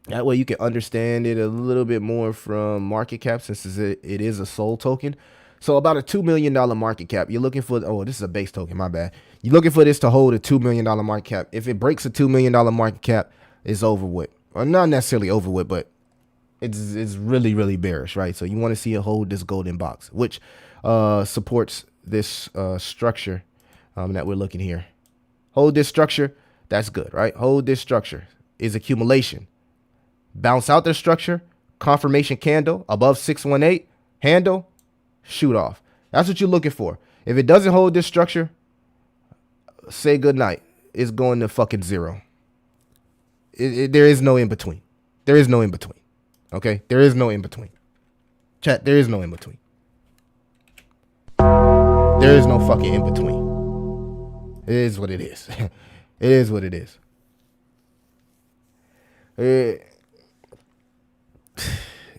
That way you can understand it a little bit more from market cap, since it is a SOL token. So about a $2 million market cap. You're looking for, oh, this is a base token, my bad. You're looking for this to hold a $2 million market cap. If it breaks a $2 million market cap, it's over with. Well, not necessarily over with, but it's really, really bearish, right? So you want to see it hold this golden box, which supports this structure that we're looking here. Hold this structure, that's good, right? Hold this structure is accumulation. Bounce out the structure, confirmation candle above 618, handle, shoot off. That's what you're looking for. If it doesn't hold this structure, say good night. It's going to fucking zero. There is no in between. There is no in between. Okay? There is no in between. Chat, there is no in between. There is no fucking in between. It is what it is. It is what it is.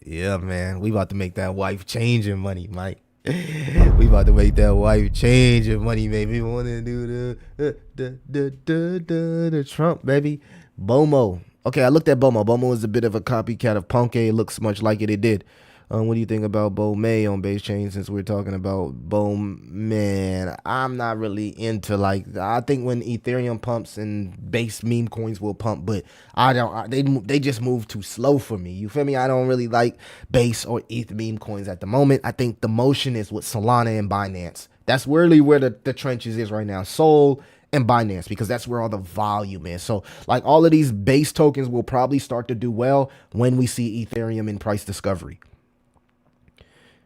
Yeah, man. We about to make that wife changing money, Mike. We about to make that wife changing money, baby. We want to do the Trump, baby. Bomo. Okay, I looked at Bomo. Bomo is a bit of a copycat of Ponke. It looks much like it did. What do you think about Bo May on base chain? Since we're talking about Bo, man, I'm not really into like. I think when Ethereum pumps and base meme coins will pump, but I don't. They just move too slow for me. You feel me? I don't really like base or ETH meme coins at the moment. I think the motion is with Solana and Binance. That's really where the trenches is right now. Sol and Binance, because that's where all the volume is. So like all of these base tokens will probably start to do well when we see Ethereum in price discovery.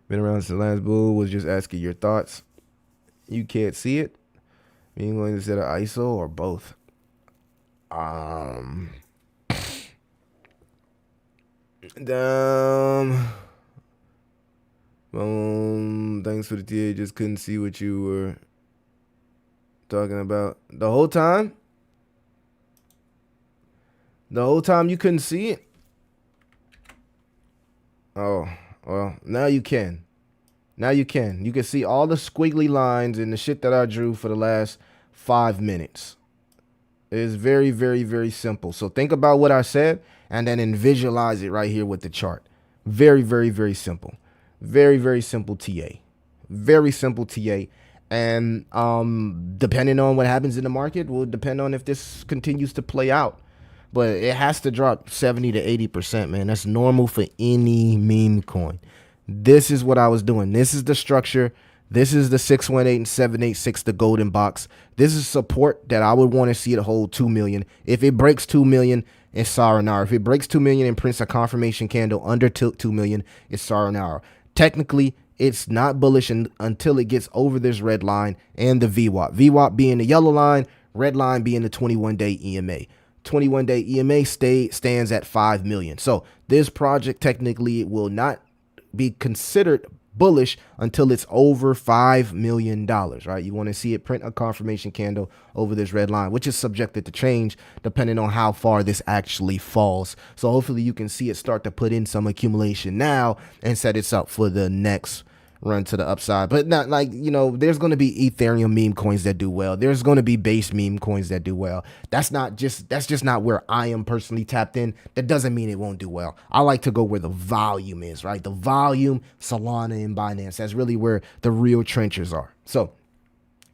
Been around since the last bull. Was just asking your thoughts. You can't see it. Are you going to set an ISO or both? Thanks for the TA. Just couldn't see what you were talking about the whole time. The whole time you couldn't see it. Oh. Well, now you can. Now you can. You can see all the squiggly lines and the shit that I drew for the last 5 minutes. It is very, very, very simple. So think about what I said and then visualize it right here with the chart. Very, very, very simple. Very, very simple TA. Very simple TA. And depending on what happens in the market will depend on if this continues to play out. But it has to drop 70 to 80%, man. That's normal for any meme coin. This is what I was doing. This is the structure. This is the 618 and 786, the golden box. This is support that I would want to see it hold 2 million. If it breaks 2 million, it's sayonara. If it breaks 2 million and prints a confirmation candle under 2 million, it's sayonara. Technically, it's not bullish until it gets over this red line and the VWAP. VWAP being the yellow line, red line being the 21-day EMA. 21-day EMA stands at 5 million. So this project technically will not be considered bullish until it's over $5 million, right? You want to see it print a confirmation candle over this red line, which is subjected to change depending on how far this actually falls. So hopefully you can see it start to put in some accumulation now and set it up for the next run to the upside. But not like, you know, there's going to be Ethereum meme coins that do well. There's going to be base meme coins that do well. That's just not where I am personally tapped in. That doesn't mean it won't do well. I like to go where the volume is, right? The volume, Solana and Binance. That's really where the real trenches are. So,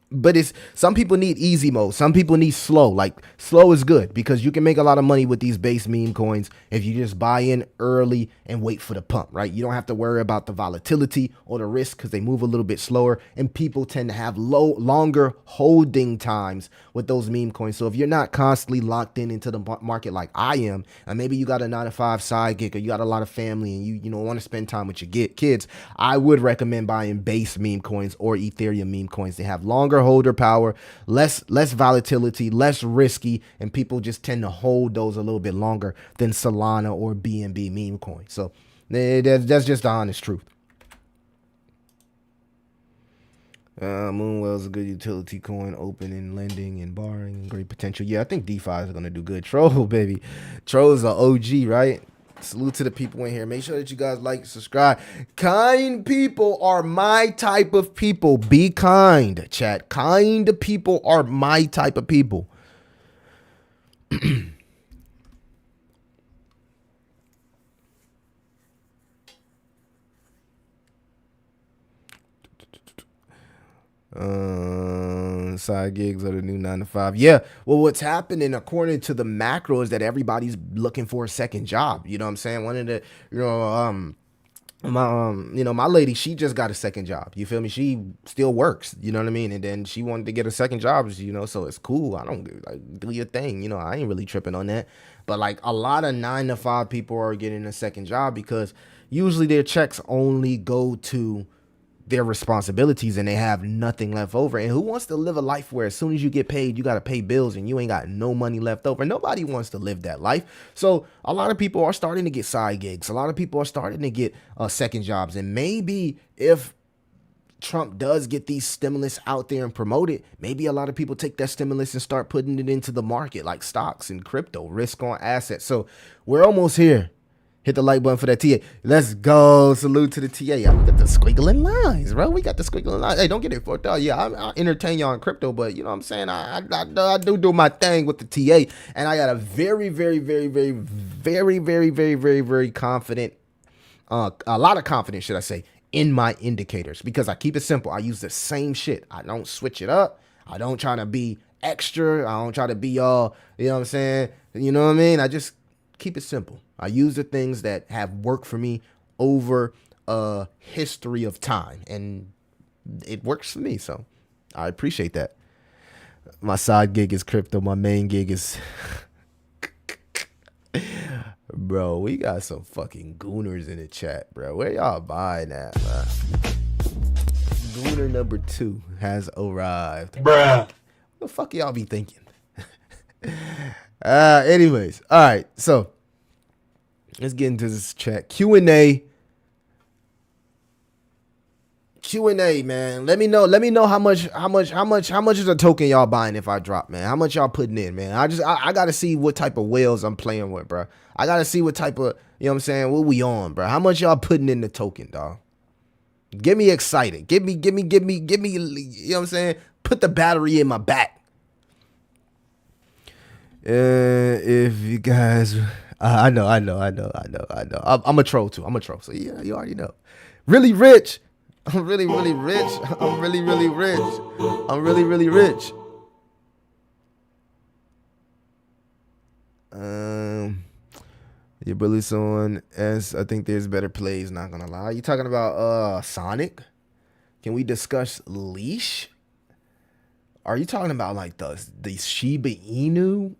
but it's some people need easy mode. Some people need slow. Like slow is good because you can make a lot of money with these base meme coins if you just buy in early and wait for the pump, right? You don't have to worry about the volatility or the risk because they move a little bit slower and people tend to have longer holding times with those meme coins. So if you're not constantly locked into the market like I am, and maybe you got a 9-to-5 side gig or you got a lot of family and you know want to spend time with your kids, I would recommend buying base meme coins or Ethereum meme coins. They have longer holder power, less volatility, less risky, and people just tend to hold those a little bit longer than Solana or BNB meme coins. So that's just the honest truth. Moonwell's a good utility coin, open and lending and borrowing, great potential. Yeah, I think DeFi is gonna do good. Troll, baby. Troll's an OG, right? Salute to the people in here. Make sure that you guys like, subscribe. Kind people are my type of people. Be kind, chat. Kind people are my type of people. Side gigs are the new 9-to-5. Yeah. Well, what's happening according to the macro is that everybody's looking for a second job. You know what I'm saying? One of the, my lady, she just got a second job. You feel me? She still works, you know what I mean? And then she wanted to get a second job, so it's cool. I don't like do your thing, I ain't really tripping on that. But like a lot of 9 to 5 people are getting a second job because usually their checks only go to their responsibilities and they have nothing left over. And who wants to live a life where as soon as you get paid, you got to pay bills and you ain't got no money left over? Nobody wants to live that life. So a lot of people are starting to get side gigs. A lot of people are starting to get second jobs. And maybe if Trump does get these stimulus out there and promote it, maybe a lot of people take that stimulus and start putting it into the market, like stocks and crypto, risk on assets. So we're almost here. Hit the like button for that TA. Let's go. Salute to the TA. We got the squiggling lines, bro. We got the squiggling lines. Hey, don't get it fucked up. Yeah, I entertain y'all on crypto, but you know what I'm saying? I do my thing with the TA. And I got a very, very, very, very, very, very, very, very, very confident, a lot of confidence, should I say, in my indicators because I keep it simple. I use the same shit. I don't switch it up. I don't try to be extra. I don't try to be all, you know what I'm saying? You know what I mean? I just keep it simple. I use the things that have worked for me over a history of time, and it works for me. So I appreciate that. My side gig is crypto. My main gig is, bro, we got some fucking gooners in the chat, bro. Where y'all buying at, man? Gooner number 2 has arrived. Bruh. What the fuck y'all be thinking? Anyways, all right, so let's get into this chat. Q&A, man. Let me know how much is a token y'all buying if I drop, man. How much y'all putting in, man? I gotta see what type of whales I'm playing with, bro. I gotta see what type of, you know what I'm saying, what we on, bro. How much y'all putting in the token, dog? Get me excited. Give me, you know what I'm saying? Put the battery in my back. If you guys, I know. I'm a troll too. I'm a troll. So yeah, you already know. Really rich. I'm really, really rich. I'm really, really rich. I'm really, really rich. Your bully's on S. I think there's better plays, not gonna lie. You talking about Sonic? Can we discuss Leash? Are you talking about like the Shiba Inu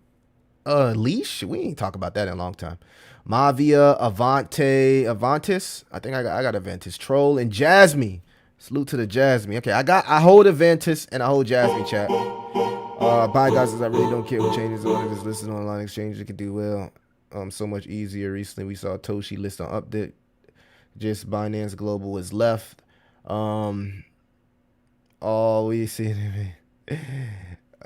Leash? We ain't talk about that in a long time. Mavia, Avantis. I think I got Avantis. Troll and Jasmine. Salute to the Jasmine. Okay, I hold Avantis and I hold Jasmine, chat. Bye guys, I really don't care what changes or if it's listed on online exchange. It can do well. So much easier. Recently we saw Toshi list on update. Just Binance Global is left. All we see.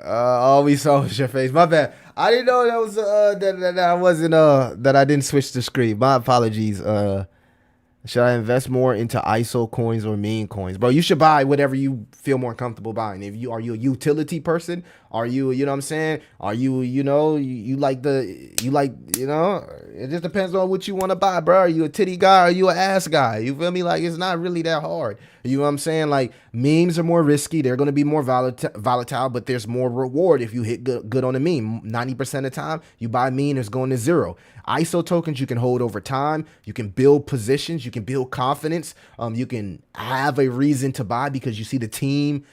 All we saw was your face. My bad. I didn't know that was that I wasn't that I didn't switch the screen. My apologies. Should I invest more into ISO coins or meme coins? Bro, you should buy whatever you feel more comfortable buying. Are you a utility person? Are you, you know what I'm saying? Are you, you like, it just depends on what you want to buy, bro. Are you a titty guy? Or are you an ass guy? You feel me? Like, it's not really that hard. You know what I'm saying? Like, memes are more risky. They're going to be more volatile, but there's more reward if you hit good on a meme. 90% of the time, you buy a meme, it's going to zero. ISO tokens you can hold over time. You can build positions. You can build confidence. You can have a reason to buy because you see the team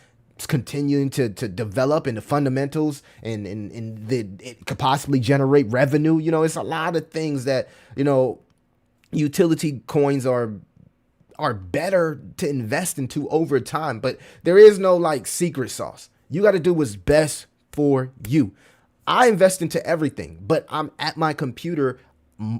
continuing to develop in the fundamentals and it could possibly generate revenue. It's a lot of things that, utility coins are better to invest into over time, but there is no like secret sauce. You got to do what's best for you. I invest into everything, but I'm at my computer.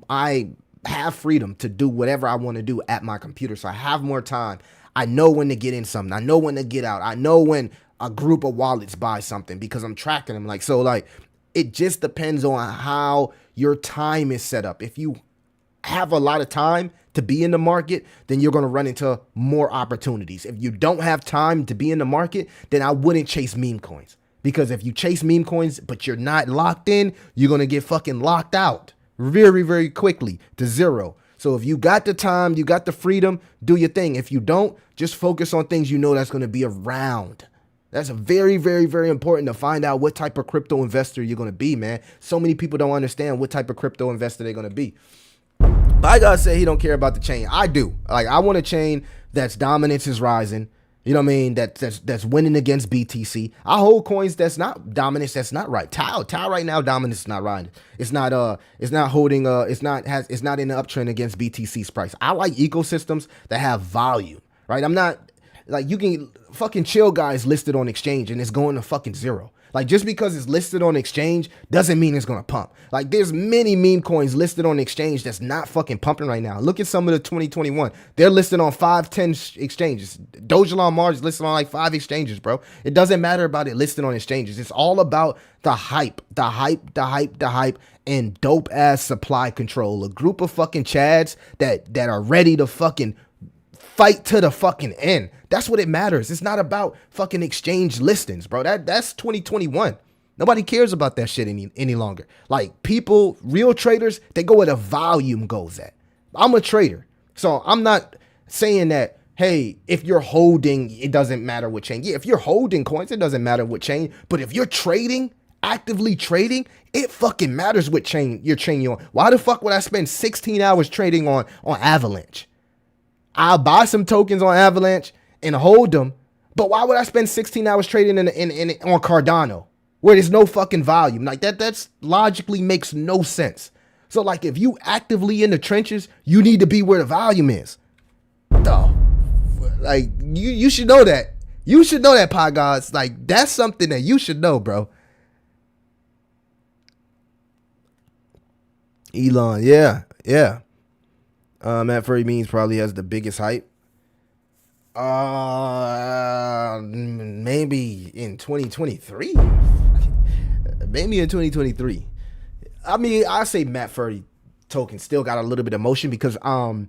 I have freedom to do whatever I want to do at my computer. So I have more time. I know when to get in something. I know when to get out. I know when a group of wallets buy something because I'm tracking them. It just depends on how your time is set up. If you have a lot of time to be in the market, then you're going to run into more opportunities. If you don't have time to be in the market, then I wouldn't chase meme coins. Because if you chase meme coins, but you're not locked in, you're going to get fucking locked out very, very quickly to zero. So if you got the time, you got the freedom, do your thing. If you don't, just focus on things that's going to be around. That's very, very, very important to find out what type of crypto investor you're going to be, man. So many people don't understand what type of crypto investor they're going to be. By God said he don't care about the chain. I do. Like, I want a chain that's dominance is rising. You know what I mean? That's winning against BTC. I hold coins that's not dominance. That's not right. Tau right now dominance is not right. It's not holding it's not in the uptrend against BTC's price. I like ecosystems that have volume. Right? I'm not like, you can fucking chill guys listed on exchange and it's going to fucking zero. Like, just because it's listed on exchange doesn't mean it's going to pump. Like, there's many meme coins listed on exchange that's not fucking pumping right now. Look at some of the 2021. They're listed on 5, 10 exchanges. Dogelon Mars is listed on like 5 exchanges, bro. It doesn't matter about it listed on exchanges. It's all about the hype, and dope ass supply control. A group of fucking chads that are ready to fucking fight to the fucking end. That's what it matters. It's not about fucking exchange listings, bro. That's 2021. Nobody cares about that shit any longer. Like, people, real traders, they go where the volume goes at. I'm a trader, so I'm not saying that, hey, if you're holding, it doesn't matter what chain. Yeah, if you're holding coins, it doesn't matter what chain. But if you're trading, actively trading, it fucking matters what chain you're on. Why the fuck would I spend 16 hours trading on Avalanche? I'll buy some tokens on Avalanche and hold them, but why would I spend 16 hours trading on Cardano where there's no fucking volume? Like, that's logically makes no sense. So, like, if you actively in the trenches, you need to be where the volume is. Though, like, you should know that. You should know that, Pod Gods. Like, that's something that you should know, bro. Elon, yeah. Matt Furry Means probably has the biggest hype. Maybe in 2023. Maybe in 2023. I mean, I say Matt Furry token still got a little bit of motion because PFP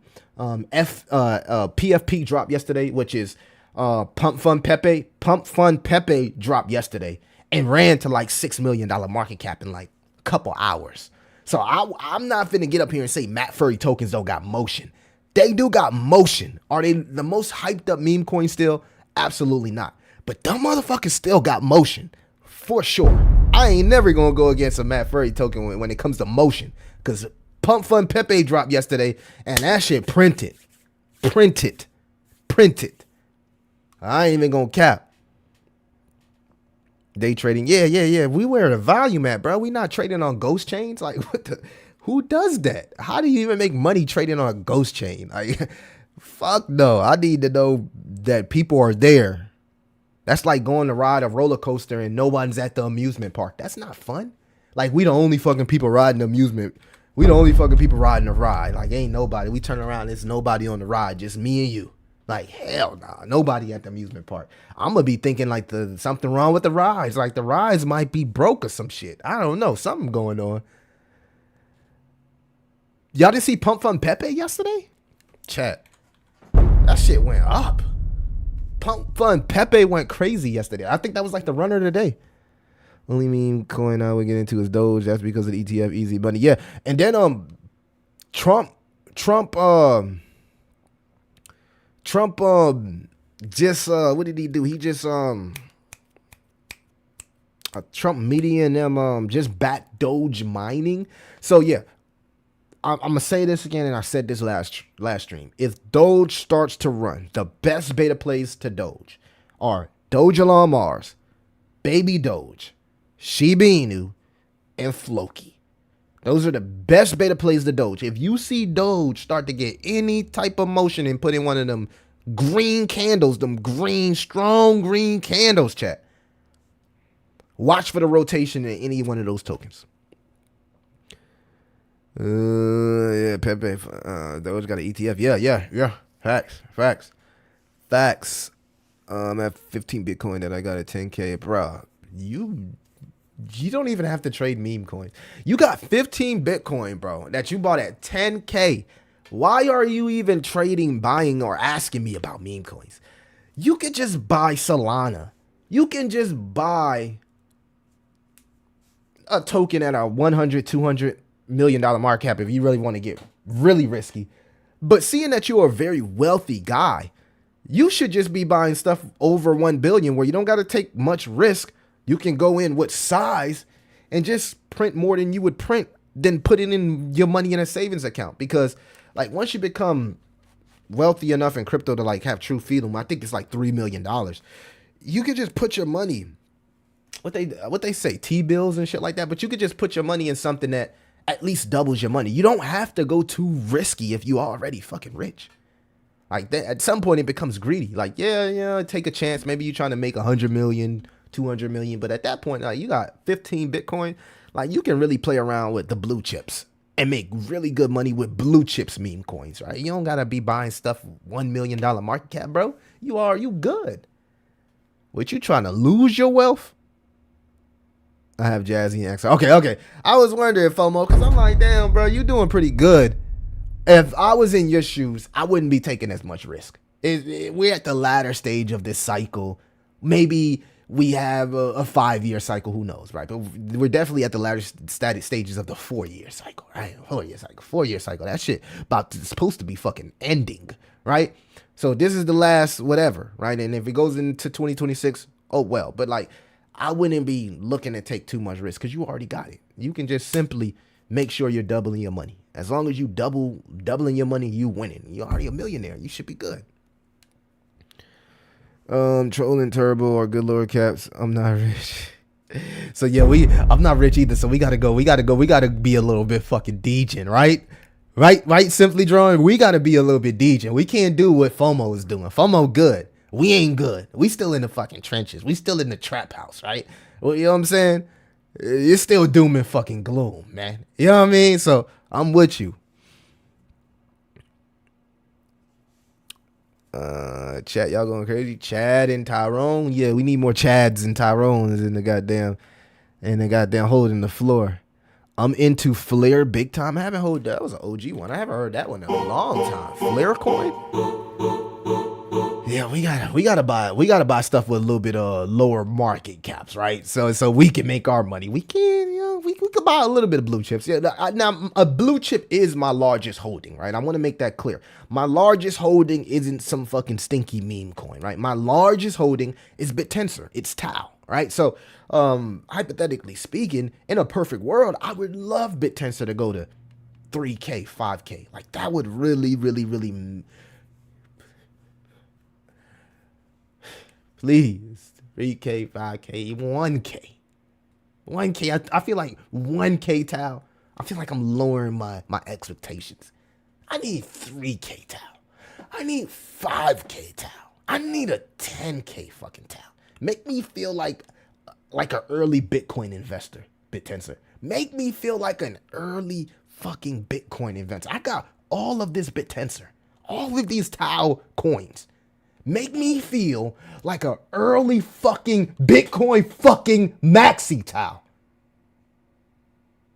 dropped yesterday, which is Pump Fund Pepe. Pump Fund Pepe dropped yesterday and ran to like $6 million market cap in like a couple hours. So I'm not finna get up here and say Matt Furry tokens don't got motion. They do got motion. Are they the most hyped up meme coin still? Absolutely not. But them motherfuckers still got motion. For sure. I ain't never gonna go against a Matt Furry token when it comes to motion. Because Pump Fund Pepe dropped yesterday and that shit printed. I ain't even gonna cap. Day trading. Yeah. We where the volume at, bro. We not trading on ghost chains. Like, what the? Who does that? How do you even make money trading on a ghost chain? Like, fuck no. I need to know that people are there. That's like going to ride a roller coaster and no one's at the amusement park. That's not fun. Like, we the only fucking people riding the amusement. We the only fucking people riding the ride. Like, ain't nobody. We turn around, there's nobody on the ride, just me and you. Like, hell nah. Nobody at the amusement park. I'm gonna be thinking like something wrong with the rides. Like, the rides might be broke or some shit. I don't know. Something going on. Y'all didn't see Pump Fund Pepe yesterday? Chat. That shit went up. Pump Fund Pepe went crazy yesterday. I think that was like the runner of the day. Only meme coin I would get into is Doge. That's because of the ETF easy money. Yeah. And then Trump just what did he do? He just Trump media and them just backed Doge mining. So yeah. I'm gonna say this again, and I said this last stream. If Doge starts to run, the best beta plays to Doge are Dogelon Mars, Baby Doge, Shiba Inu, and Floki. Those are the best beta plays to Doge. If you see Doge start to get any type of motion and put in one of them green candles, strong green candles, chat, watch for the rotation in any one of those tokens. Yeah, Pepe. Doge got an ETF. Yeah. Facts. I'm at 15 Bitcoin that I got at 10K, bro. You don't even have to trade meme coins. You got 15 Bitcoin, bro, that you bought at 10K. Why are you even buying, or asking me about meme coins? You could just buy Solana. You can just buy a token at a 100, 200 million dollar market cap if you really want to get really risky. But seeing that you're a very wealthy guy, you should just be buying stuff over 1 billion where you don't got to take much risk. You can go in with size and just print more than you would print than putting in your money in a savings account. Because like once you become wealthy enough in crypto to like have true freedom, I think it's like $3 million. You could just put your money, what they say, T-bills and shit like that, but you could just put your money in something that at least doubles your money. You don't have to go too risky if you already fucking rich. Like that, at some point it becomes greedy. Like, yeah, take a chance. Maybe you're trying to make 100 million, 200 million, but at that point, like, you got 15 Bitcoin. Like, you can really play around with the blue chips and make really good money with blue chips meme coins, right? You don't gotta be buying stuff $1 million market cap, bro. You good. What, you trying to lose your wealth? I have Jazzy and XR. Okay. I was wondering, FOMO, because I'm like, damn, bro, you doing pretty good. If I was in your shoes, I wouldn't be taking as much risk. We're at the latter stage of this cycle. Maybe we have a 5-year cycle, who knows, right? But we're definitely at the latter stages of the 4-year cycle, right? 4-year cycle. That shit supposed to be fucking ending, right? So this is the last whatever, right? And if it goes into 2026, oh well. But like, I wouldn't be looking to take too much risk because you already got it. You can just simply make sure you're doubling your money. As long as you doubling your money, you winning. You're already a millionaire. You should be good. Trolling Turbo or Good Lord Caps. I'm not rich. So yeah, I'm not rich either. So we gotta be a little bit fucking degen, right? Right. Simply drawing. We gotta be a little bit degen. We can't do what FOMO is doing. FOMO good. We ain't good. We still in the fucking trenches. We still in the trap house, right? Well, you know what I'm saying? It's still doom and fucking gloom, man. You know what I mean? So I'm with you. Chat, y'all going crazy? Chad and Tyrone? Yeah, we need more Chads and Tyrones in the goddamn holding the floor. I'm into Flare big time. I haven't heard that was an OG one. I haven't heard that one in a long time. Flare coin? Yeah, we gotta buy stuff with a little bit of lower market caps, right? So we can make our money. We can, we could buy a little bit of blue chips. Yeah, now a blue chip is my largest holding, right? I want to make that clear. My largest holding isn't some fucking stinky meme coin, right? My largest holding is BitTensor. It's Tau, right? So, hypothetically speaking, in a perfect world, I would love BitTensor to go to 3K, 5K. Like that would really, really, really. Please, 3K, 5K, 1K. 1K, I feel like 1K Tau, I feel like I'm lowering my expectations. I need 3K Tau. I need 5K Tau. I need a 10K fucking Tau. Make me feel like an early Bitcoin investor, BitTensor. Make me feel like an early fucking Bitcoin investor. I got all of this BitTensor, all of these Tau coins. Make me feel like an early fucking Bitcoin fucking maxi Tau.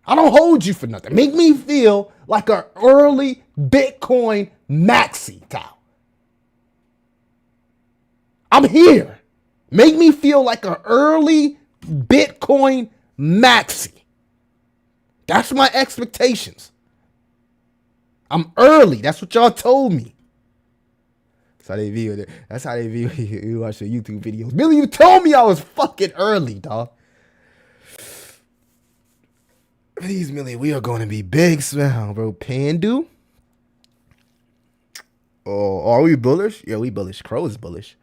I don't hold you for nothing. Make me feel like an early Bitcoin maxi Tau. I'm here. Make me feel like an early Bitcoin maxi. That's my expectations. I'm early. That's what y'all told me. That's how they view it. That's how they view it. You watch the YouTube videos. Billy, you told me I was fucking early, dog. Please, Millie, we are going to be big smell, bro. Pandu? Oh, are we bullish? Yeah, we bullish. Crow is bullish.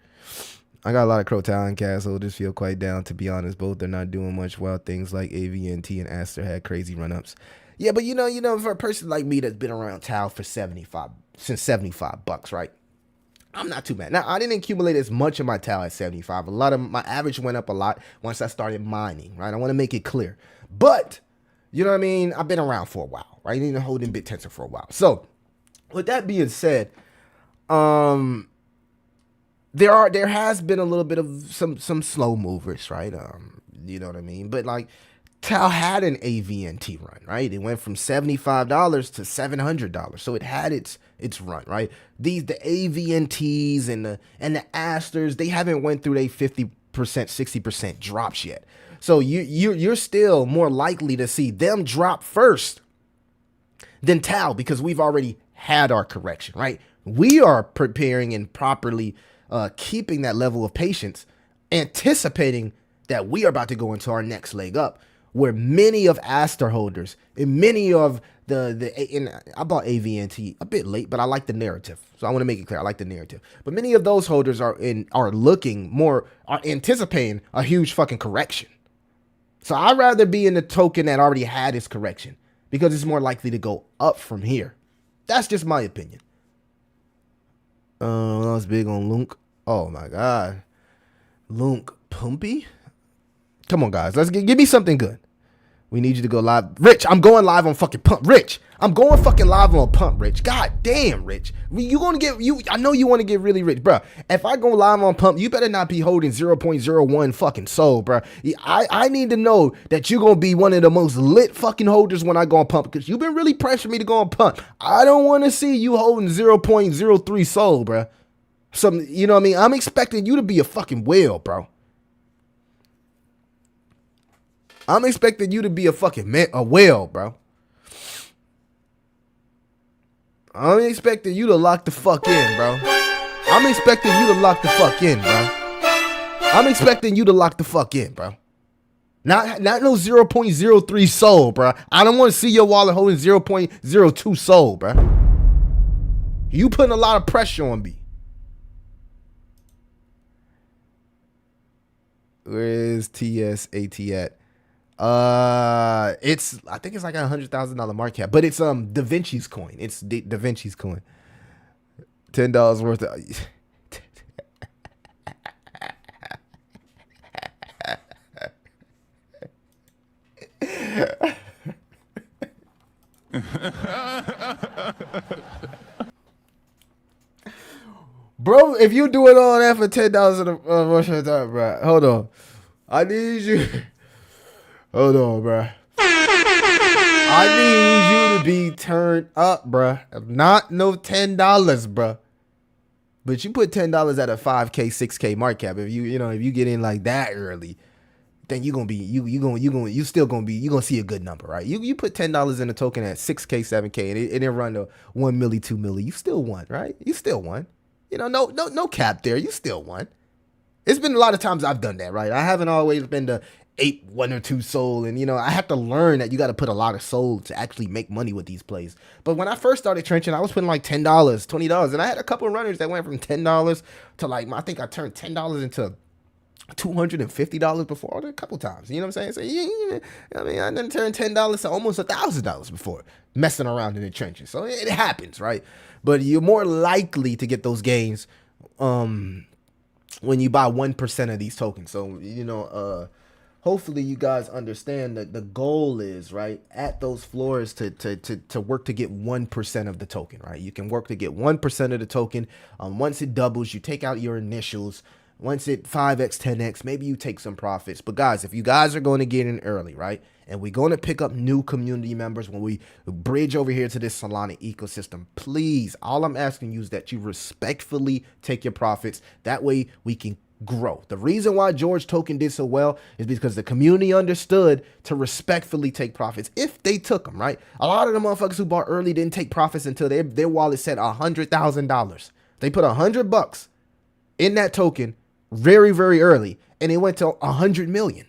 I got a lot of Crow talent cast, so just feel quite down, to be honest. Both are not doing much while things like AVNT and Aster had crazy run-ups. Yeah, but you know, for a person like me that's been around Tau for since 75 bucks, right? I'm not too bad. Now, I didn't accumulate as much of my Tau at 75. A lot of my average went up a lot once I started mining, right? I want to make it clear. But, you know what I mean? I've been around for a while, right? I've been holding BitTensor for a while. So, with that being said, there has been a little bit of some slow movers, right? You know what I mean? But like Tau had an AVNT run, right? It went from $75 to $700. So it had its run, right? The AVNTs and the Asters, they haven't went through their 50%, 60% drops yet. So you're still more likely to see them drop first than Tau because we've already had our correction, right? We are preparing and properly keeping that level of patience, anticipating that we are about to go into our next leg up. where many of Aster holders and many of and I bought AVNT a bit late, but I like the narrative. So I want to make it clear. I like the narrative. But many of those holders are anticipating a huge fucking correction. So I'd rather be in the token that already had its correction because it's more likely to go up from here. That's just my opinion. I was big on Lunk. Oh my God. Lunk Pumpy? Come on, guys. Let's give me something good. We need you to go live. Rich, I'm going live on fucking Pump. Rich, I'm going fucking live on Pump, Rich. God damn, Rich. I know you want to get really rich, bro. If I go live on Pump, you better not be holding 0.01 fucking soul, bro. I need to know that you're going to be one of the most lit fucking holders when I go on Pump because you've been really pressuring me to go on Pump. I don't want to see you holding 0.03 soul, bro. You know what I mean? I'm expecting you to be a fucking whale, bro. I'm expecting you to be a fucking a whale, bro. I'm expecting you to lock the fuck in, bro. I'm expecting you to lock the fuck in, bro. I'm expecting you to lock the fuck in, bro. Not no 0.03 soul, bro. I don't want to see your wallet holding 0.02 soul, bro. You putting a lot of pressure on me. Where is TSAT at? I think it's like a $100,000 market cap, but it's Da Vinci's coin. It's Da Vinci's coin. $10 worth of. Bro, if you do it all that for $10 bro, hold on. I need you. Hold on, bro. I need you to be turned up, bro. Not no $10, bro. But you put $10 at a 5K, 6K market cap. If you get in like that early, then you gonna see a good number, right? You put $10 in a token at 6K, 7K, and it run to 1 milli, 2 milli. You still won, right? You still won. No cap there. You still won. It's been a lot of times I've done that, right? I haven't always been the 1 or 2 soul, and I have to learn that you got to put a lot of soul to actually make money with these plays. But when I first started trenching, I was putting like $10, $20, and I had a couple of runners that went from $10 to I think I turned $10 into $250 before a couple times. You know what I'm saying? So I done turned $10 to almost $1,000 before messing around in the trenches. So it happens, right? But you're more likely to get those gains when you buy 1% of these tokens. So hopefully you guys understand that the goal is, right, at those floors to work to get 1% of the token, right? You can work to get 1% of the token. Once it doubles, you take out your initials. Once it 5x, 10x, maybe you take some profits. But guys, if you guys are going to get in early, right, and we're going to pick up new community members when we bridge over here to this Solana ecosystem, please, all I'm asking you is that you respectfully take your profits. That way we can grow. The reason why George Token did so well is because the community understood to respectfully take profits if they took them, right? A lot of the motherfuckers who bought early didn't take profits until their wallet said $100,000. They put $100 in that token very, very early, and it went to 100 million.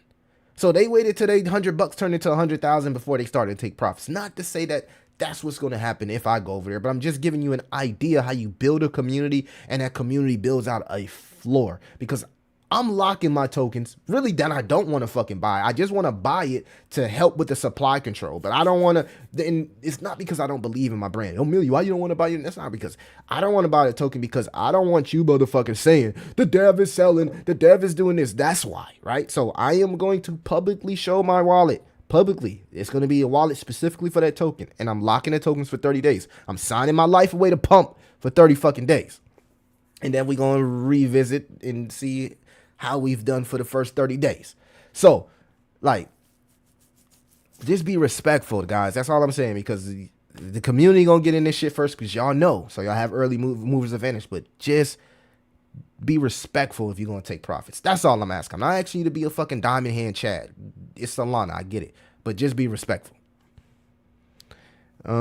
So they waited till they $100 turned into 100,000 before they started to take profits. Not to say that that's what's going to happen if I go over there, but I'm just giving you an idea how you build a community, and that community builds out a floor, because I'm locking my tokens really that I don't want to fucking buy. I just want to buy it to help with the supply control. But I don't want to, and it's not because I don't believe in my brand. Oh, Millie, why you don't want to buy it? That's not because I don't want to buy the token, because I don't want you motherfuckers saying the dev is selling, the dev is doing this. That's why, right? So I am going to publicly show my wallet. Publicly, it's going to be a wallet specifically for that token, and I'm locking the tokens for 30 days. I'm signing my life away to Pump for 30 fucking days. And then we're going to revisit and see how we've done for the first 30 days. So, just be respectful, guys. That's all I'm saying, because the community gonna get in this shit first, because y'all know. So y'all have early movers advantage, but just be respectful if you're gonna take profits. That's all I'm asking. I'm not asking you to be a fucking diamond hand Chad. It's Solana, I get it, but just be respectful. Let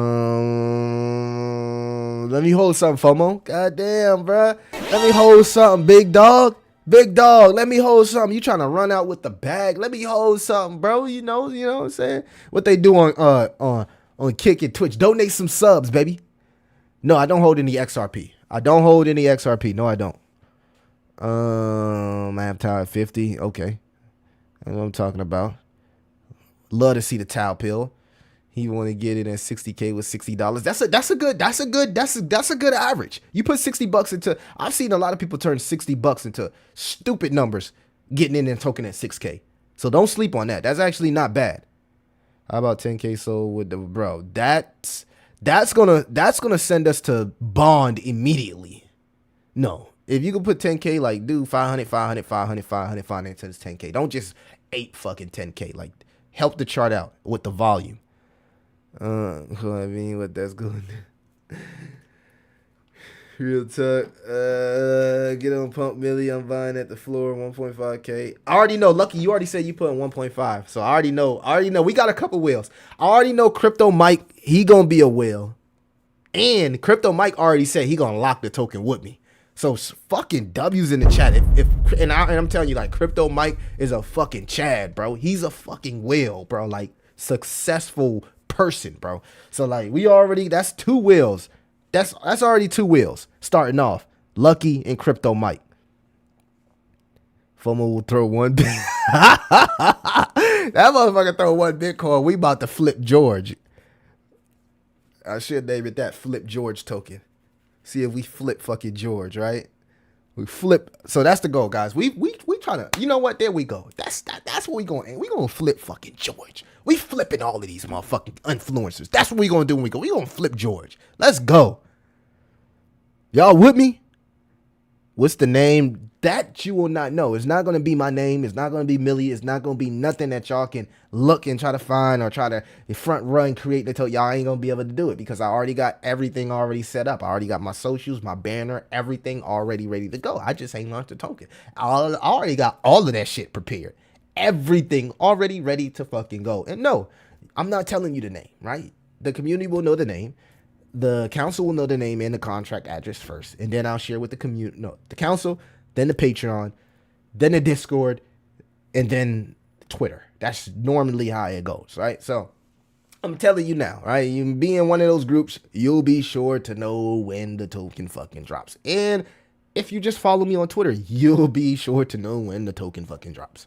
me hold something, FOMO. God damn, bruh. Let me hold something, big dog. Big dog, let me hold something. You trying to run out with the bag? Let me hold something, bro. You know what I'm saying? What they do on Kick and Twitch? Donate some subs, baby. No, I don't hold any XRP. I don't hold any XRP. No, I don't. I have time 50. Okay, that's what I'm talking about. Love to see the towel pill. He want to get it at 60K with $60. That's a good average. You put $60 into. I've seen a lot of people turn $60 into stupid numbers, getting in and token at 6K. So don't sleep on that. That's actually not bad. How about 10K sold with the bro? That's gonna send us to bond immediately. No, if you can put 10K, like do 500, 500, 500, 500, 500 times 10K. Don't just 8 fucking 10K. Like help the chart out with the volume. I mean, what that's good. Real talk. Get on pump Millie. I'm buying at the floor 1.5K. I already know. Lucky, you already said you put in 1.5. So I already know. We got a couple whales. I already know Crypto Mike, he gonna be a whale. And Crypto Mike already said he gonna lock the token with me. So fucking W's in the chat. And I'm telling you, like, Crypto Mike is a fucking Chad, bro. He's a fucking whale, bro. Like, successful person, bro. So like that's 2 wheels. That's already 2 wheels starting off. Lucky and Crypto Mike. FOMO will throw one that motherfucker throw one Bitcoin. We about to flip George. I should name it that, Flip George token. See if we flip fucking George, right? We flip. So that's the goal, guys. We trying to, you know what? There we go. That's what we going. We gonna flip fucking George. We flipping all of these motherfucking influencers. That's what we gonna do when we go. We gonna flip George. Let's go. Y'all with me? What's the name? That you will not know. It's not gonna be my name. It's not gonna be Millie. It's not gonna be nothing that y'all can look and try to find or try to front run create. They tell y'all I ain't gonna be able to do it because I already got everything already set up. I already got my socials, my banner, everything already ready to go. I just ain't launched the token. I already got all of that shit prepared. Everything already ready to fucking go. And no, I'm not telling you the name, right? The community will know the name. The council will know the name and the contract address first. And then I'll share with the community. No, the council, then the Patreon, then the Discord, and then Twitter. That's normally how it goes, right? So I'm telling you now, right? You be in one of those groups, you'll be sure to know when the token fucking drops. And if you just follow me on Twitter, you'll be sure to know when the token fucking drops.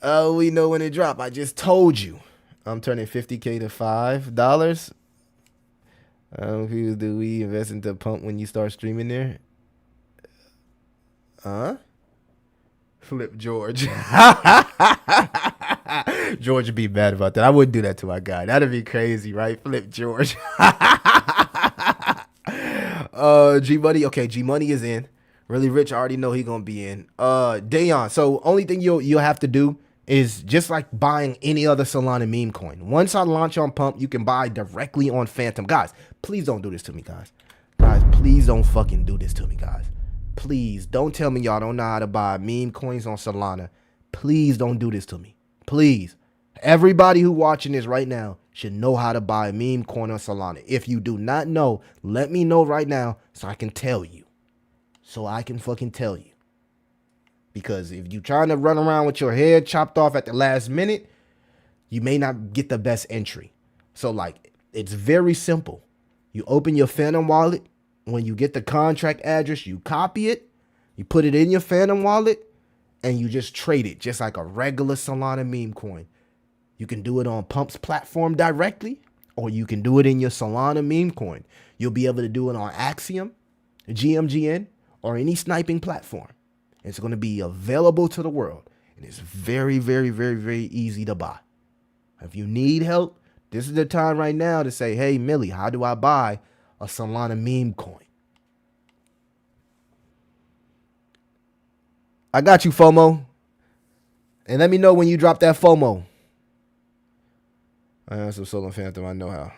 Oh, we know when it dropped. I just told you. I'm turning 50K to $5. Do we invest into pump when you start streaming there? Flip George. George would be mad about that. I wouldn't do that to my guy. That'd be crazy, right? Flip George. G Money. Okay, G Money is in. Really Rich, I already know he gonna be in. Dayon. So only thing you'll have to do is just like buying any other Solana meme coin. Once I launch on Pump, you can buy directly on Phantom. Guys, please don't do this to me, guys. Guys, please don't fucking do this to me, guys. Please don't tell me y'all don't know how to buy meme coins on Solana. Please don't do this to me. Please. Everybody who watching this right now should know how to buy a meme coin on Solana. If you do not know, let me know right now so I can tell you. So I can fucking tell you. Because if you're trying to run around with your head chopped off at the last minute, you may not get the best entry. So like, it's very simple. You open your Phantom wallet. When you get the contract address, you copy it. You put it in your Phantom wallet. And you just trade it just like a regular Solana meme coin. You can do it on Pump's platform directly. Or you can do it in your Solana meme coin. You'll be able to do it on Axiom, GMGN, or any sniping platform. It's going to be available to the world. And it's very, very, very, very easy to buy. If you need help, this is the time right now to say, hey, Millie, how do I buy a Solana meme coin? I got you, FOMO. And let me know when you drop that FOMO. I have some Solana Phantom. I know how.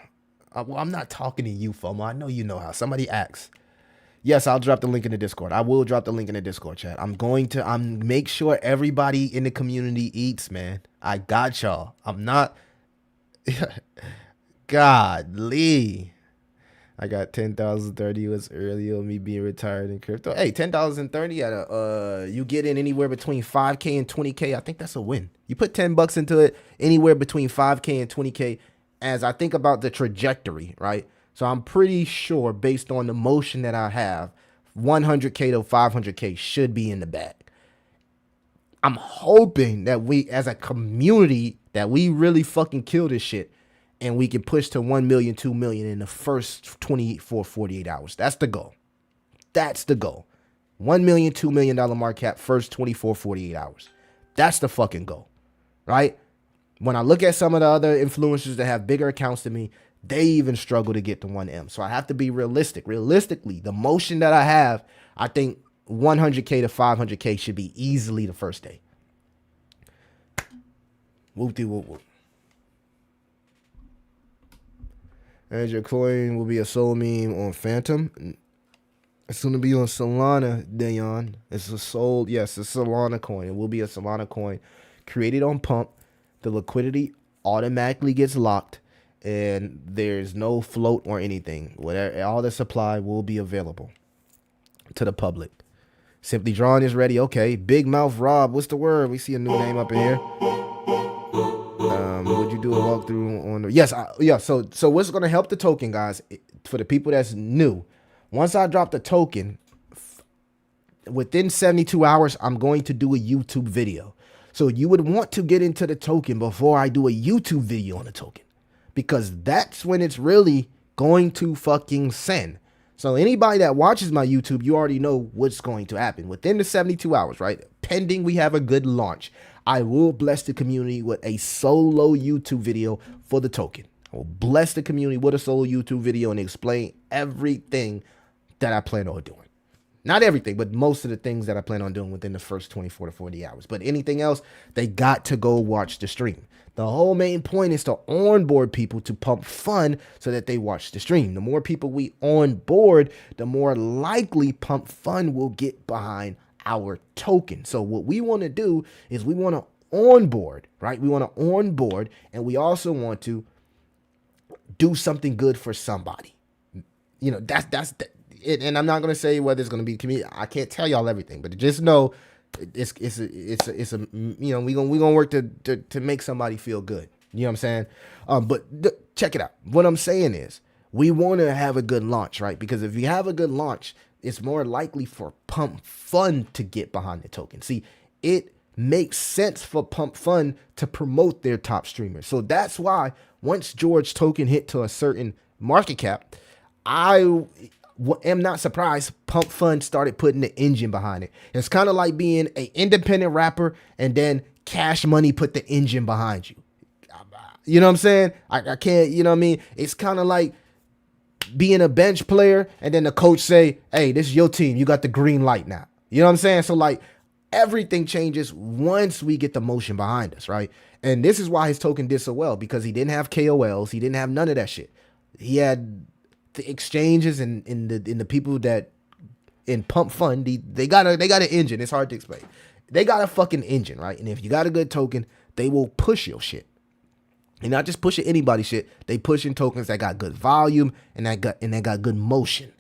I'm not talking to you, FOMO. I know you know how. Somebody asks. Yes, I'll drop the link in the Discord. I will drop the link in the Discord chat. I'm make sure everybody in the community eats, man. I got y'all. I'm not. Godly. I got 10,030 was earlier on me being retired in crypto. Hey, 10,030 at you get in anywhere between 5K and 20K. I think that's a win. You put $10 into it, anywhere between 5K and 20K. As I think about the trajectory, right? So I'm pretty sure based on the motion that I have, 100K to 500K should be in the bag. I'm hoping that we, as a community, that we really fucking kill this shit and we can push to 1 million, 2 million in the first 24, 48 hours. That's the goal. That's the goal. 1 million, $2 million market cap, first 24, 48 hours. That's the fucking goal, right? When I look at some of the other influencers that have bigger accounts than me, they even struggle to get to 1M. So I have to be realistic. Realistically, the motion that I have, I think 100K to 500K should be easily the first day. Whoop-de-whoop-whoop. And your coin will be a soul meme on Phantom. It's going to be on Solana, Dayon. It's a soul, yes, it's a Solana coin. It will be a Solana coin created on Pump. The liquidity automatically gets locked, and there's no float or anything. Whatever, all the supply will be available to the public. Simply Drawn is ready. Okay, Big Mouth Rob, what's the word? We see a new name up in here. Would you do a walkthrough on the? Yes, So what's going to help the token, guys? For the people that's new, once I drop the token, within 72 hours, I'm going to do a YouTube video. So you would want to get into the token before I do a YouTube video on the token, because that's when it's really going to fucking send. So anybody that watches my YouTube, you already know what's going to happen within the 72 hours, right? Pending we have a good launch, I will bless the community with a solo YouTube video for the token. I will bless the community with a solo YouTube video and explain everything that I plan on doing. Not everything, but most of the things that I plan on doing within the first 24 to 40 hours. But anything else, they got to go watch the stream. The whole main point is to onboard people to Pump Fun so that they watch the stream. The more people we onboard, the more likely Pump Fun will get behind our token. So what we want to do is we want to onboard, right? We want to onboard, and we also want to do something good for somebody. You know, that's it. And I'm not going to say whether it's going to be community. I can't tell y'all everything, but just know it's a you know, we gonna work to make somebody feel good. You know what I'm saying? But check it out. What I'm saying is we want to have a good launch, right? Because if you have a good launch, it's more likely for Pump Fun to get behind the token. See, it makes sense for Pump Fun to promote their top streamers. So that's why once George token hit to a certain market cap, I am not surprised Pump Fun started putting the engine behind it. It's kind of like being an independent rapper and then Cash Money put the engine behind you. You know what I'm saying? I can't, you know what I mean? It's kind of like being a bench player and then the coach say, hey, this is your team. You got the green light now. You know what I'm saying? So like everything changes once we get the motion behind us, right? And this is why his token did so well, because he didn't have KOLs. He didn't have none of that shit. He had the exchanges and in the people that in Pump Fun, they got an engine. It's hard to explain. They got a fucking engine, right? And if you got a good token, they will push your shit. And not just pushing anybody's shit, they pushing tokens that got good volume and they got good motion.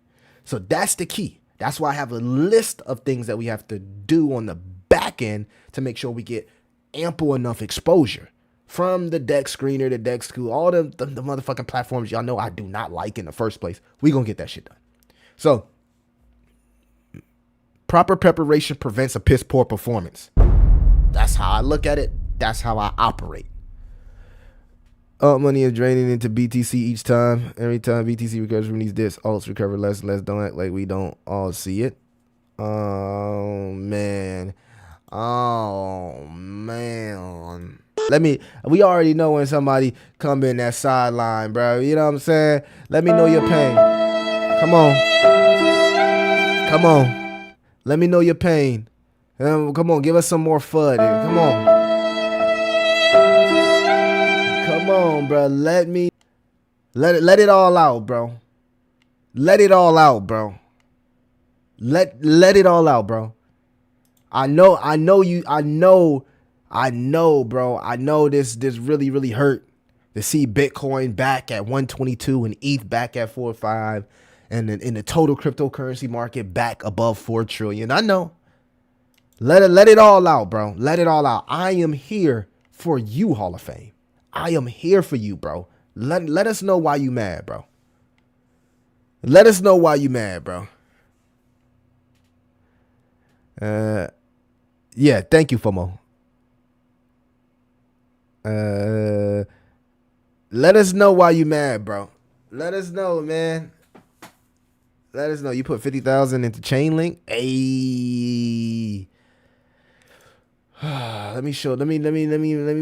So that's the key. That's why I have a list of things that we have to do on the back end to make sure we get ample enough exposure. From the Dex Screener, the Dex School, all the motherfucking platforms y'all know I do not like in the first place. We gonna get that shit done. So, proper preparation prevents a piss poor performance. That's how I look at it. That's how I operate. Alt money is draining into BTC each time. Every time BTC recovers from these dips, alts recover less and less. Don't act like we don't all see it. Oh, man. We already know when somebody come in that sideline, bro. You know what I'm saying? Let me know your pain. Come on. Let me know your pain. Come on, give us some more FUD. Come on, bro. Let it all out, bro. Let it all out, bro. Let it all out, bro. I know, bro. I know this really, really hurt. To see Bitcoin back at 122 and ETH back at 4.5 and in the total cryptocurrency market back above 4 trillion. I know. Let it all out, bro. Let it all out. I am here for you, Hall of Fame. I am here for you, bro. Let us know why you mad, bro. Let us know why you mad, bro. Yeah, thank you, FOMO. Let us know why you mad, bro. Let us know, man. Let us know. You put 50,000 into Chainlink. Hey. Let me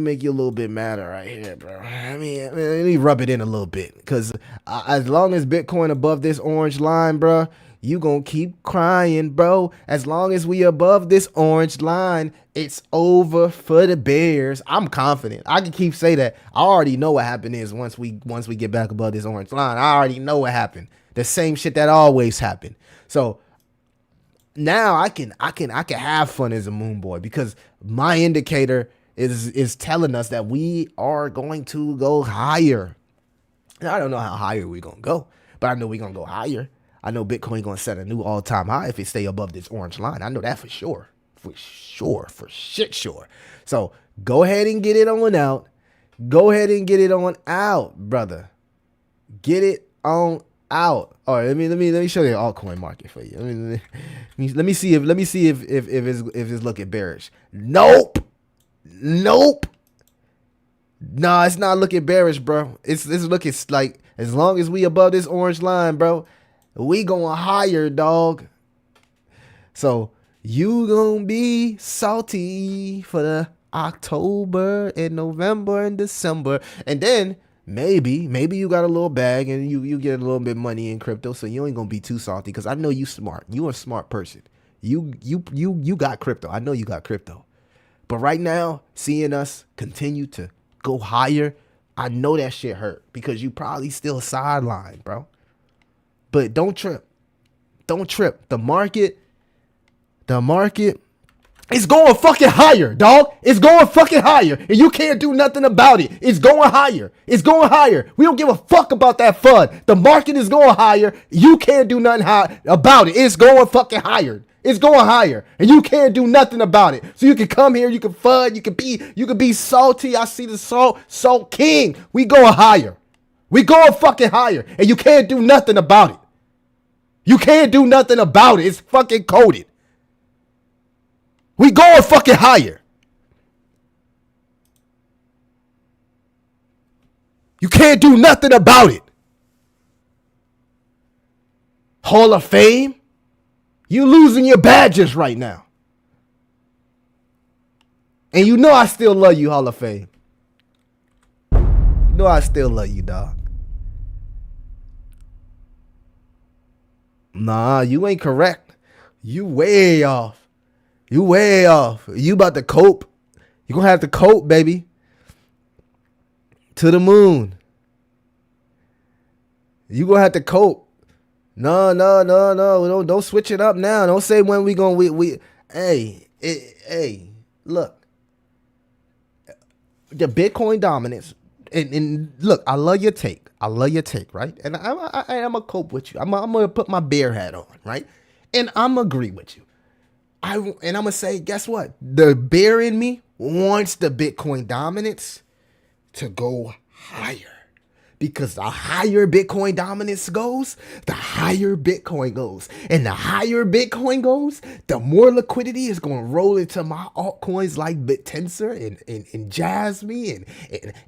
make you a little bit madder right here, bro. Let me rub it in a little bit. Cause as long as Bitcoin above this orange line, bro, you gonna keep crying, bro. As long as we above this orange line, it's over for the Bears. I'm confident. I can keep say that. I already know what happened is once we get back above this orange line. I already know what happened. The same shit that always happened. So now I can have fun as a moon boy because my indicator is telling us that we are going to go higher. Now, I don't know how higher we're gonna go, but I know we're gonna go higher. I know Bitcoin gonna set a new all-time high if it stay above this orange line. I know that for sure. For shit sure. So go ahead and get it on out. Go ahead and get it on out, brother. Get it on out. All right, let me show you the altcoin market for you. Let me see if it's looking bearish. Nope. Nah, it's not looking bearish, bro. It's looking like as long as we above this orange line, bro, we going higher, dog. So you gonna be salty for the October and November and December, and then maybe you got a little bag and you get a little bit of money in crypto, so you ain't gonna be too salty because I know you smart. You a smart person. You got crypto. I know you got crypto. But right now, seeing us continue to go higher, I know that shit hurt because you probably still sidelined, bro. But don't trip. Don't trip. The market is going fucking higher, dog. It's going fucking higher. And you can't do nothing about it. It's going higher. It's going higher. We don't give a fuck about that FUD. The market is going higher. You can't do nothing about it. It's going fucking higher. It's going higher. And you can't do nothing about it. So you can come here, you can FUD, you can be salty. I see the salt king. We going higher. We going fucking higher. And you can't do nothing about it. You can't do nothing about it. It's fucking coded. We going fucking higher. You can't do nothing about it. Hall of Fame, you losing your badges right now. And you know I still love you, Hall of Fame. You know I still love you, dog. Nah, you ain't correct. You way off. You way off. You about to cope. You gonna have to cope, baby. To the moon. You gonna have to cope. No. Don't switch it up now. Don't say when we gonna hey, look. The Bitcoin dominance. And look, I love your take. Right? And I'm gonna cope with you. I'm gonna put my bear hat on, right? And I'm gonna agree with you. I'm gonna say, guess what? The bear in me wants the Bitcoin dominance to go higher. Because the higher Bitcoin dominance goes, the higher Bitcoin goes. And the higher Bitcoin goes, the more liquidity is going to roll into my altcoins like BitTensor and Jasmine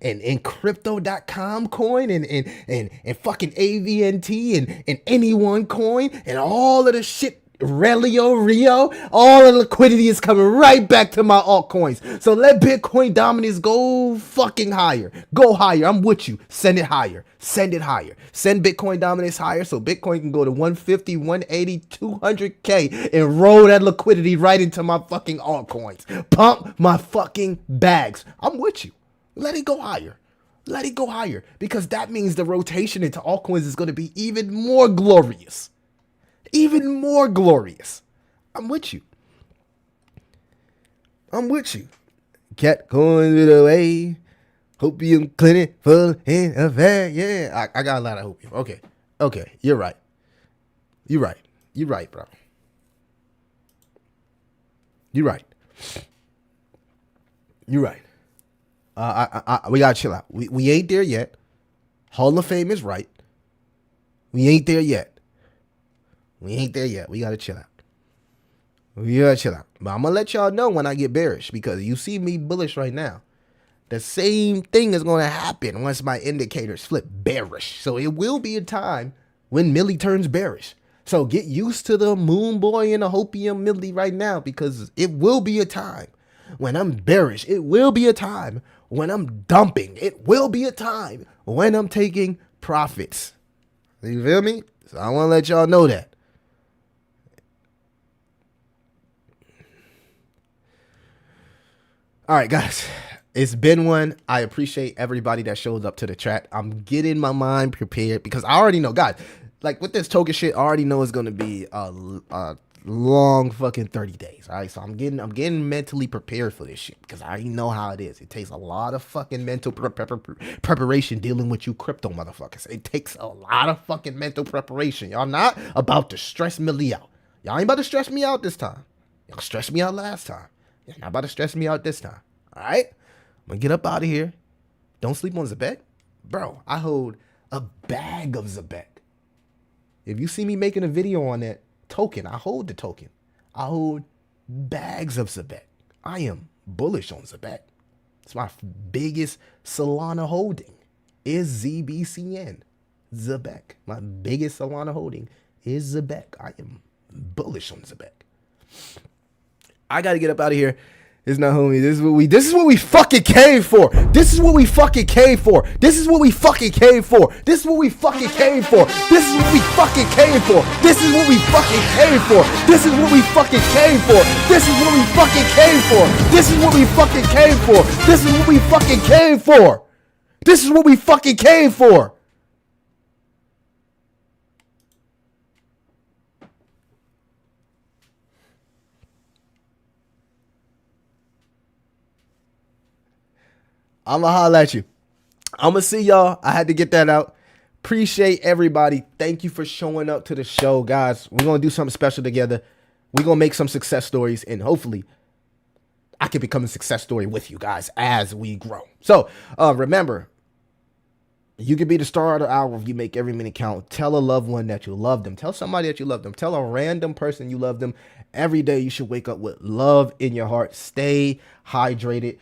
and Crypto.com coin and fucking AVNT and Anyone coin and all of the shit. Rio, all the liquidity is coming right back to my altcoins. So let Bitcoin dominance go fucking higher. Go higher. I'm with you. Send it higher. Send it higher. Send Bitcoin dominance higher so Bitcoin can go to 150, 180, 200K and roll that liquidity right into my fucking altcoins. Pump my fucking bags. I'm with you. Let it go higher. Let it go higher because that means the rotation into altcoins is going to be even more glorious. Even more glorious. I'm with you. Get coins away. Hopium clinic full in effect. Yeah, I got a lot of hopium. Okay, you're right. You're right, bro. You're right. We gotta chill out. We ain't there yet. Hall of Fame is right. We ain't there yet. We gotta chill out. But I'm gonna let y'all know when I get bearish, because you see me bullish right now. The same thing is gonna happen once my indicators flip bearish. So it will be a time when Millie turns bearish. So get used to the moon boy and the hopium Millie right now, because it will be a time when I'm bearish. It will be a time when I'm dumping. It will be a time when I'm taking profits. You feel me? So I want to let y'all know that. All right, guys. It's been one. I appreciate everybody that shows up to the chat. I'm getting my mind prepared because I already know, guys, like with this token shit, I already know it's going to be a long fucking 30 days. All right. So I'm getting mentally prepared for this shit because I already know how it is. It takes a lot of fucking mental preparation dealing with you crypto motherfuckers. It takes a lot of fucking mental preparation. Y'all not about to stress me out. Y'all ain't about to stress me out this time. Y'all stressed me out last time. Y'all not about to stress me out this time. All right. I'm gonna get up out of here. Don't sleep on Zebek. Bro, I hold a bag of Zebek. If you see me making a video on that token, I hold the token. I hold bags of Zebek. I am bullish on Zebek. It's my biggest Solana holding is ZBCN. Zebek. My biggest Solana holding is Zebek. I am bullish on Zebek. I gotta get up out of here. It's not homie. This is what we fucking came for. This is what we fucking came for. This is what we fucking came for. This is what we fucking came for. This is what we fucking came for. This is what we fucking came for. This is what we fucking came for. This is what we fucking came for. This is what we fucking came for. This is what we fucking came for. This is what we fucking came for. I'm going to holler at you. I'm going to see y'all. I had to get that out. Appreciate everybody. Thank you for showing up to the show, guys. We're going to do something special together. We're going to make some success stories, and hopefully I can become a success story with you guys as we grow. So remember, you can be the star of the hour if you make every minute count. Tell a loved one that you love them. Tell somebody that you love them. Tell a random person you love them. Every day you should wake up with love in your heart. Stay hydrated.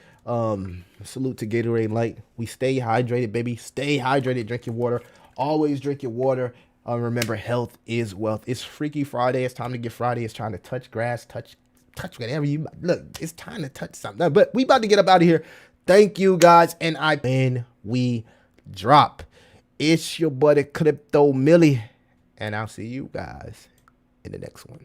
Salute to Gatorade Light. We stay hydrated, baby. Stay hydrated. Drink your water. Always drink your water. Remember, health is wealth. It's Freaky Friday. It's time to get Friday. It's trying to touch grass, touch whatever you look. It's time to touch something. But we about to get up out of here. Thank you guys, and when we drop, it's your buddy Crypto Millie, and I'll see you guys in the next one.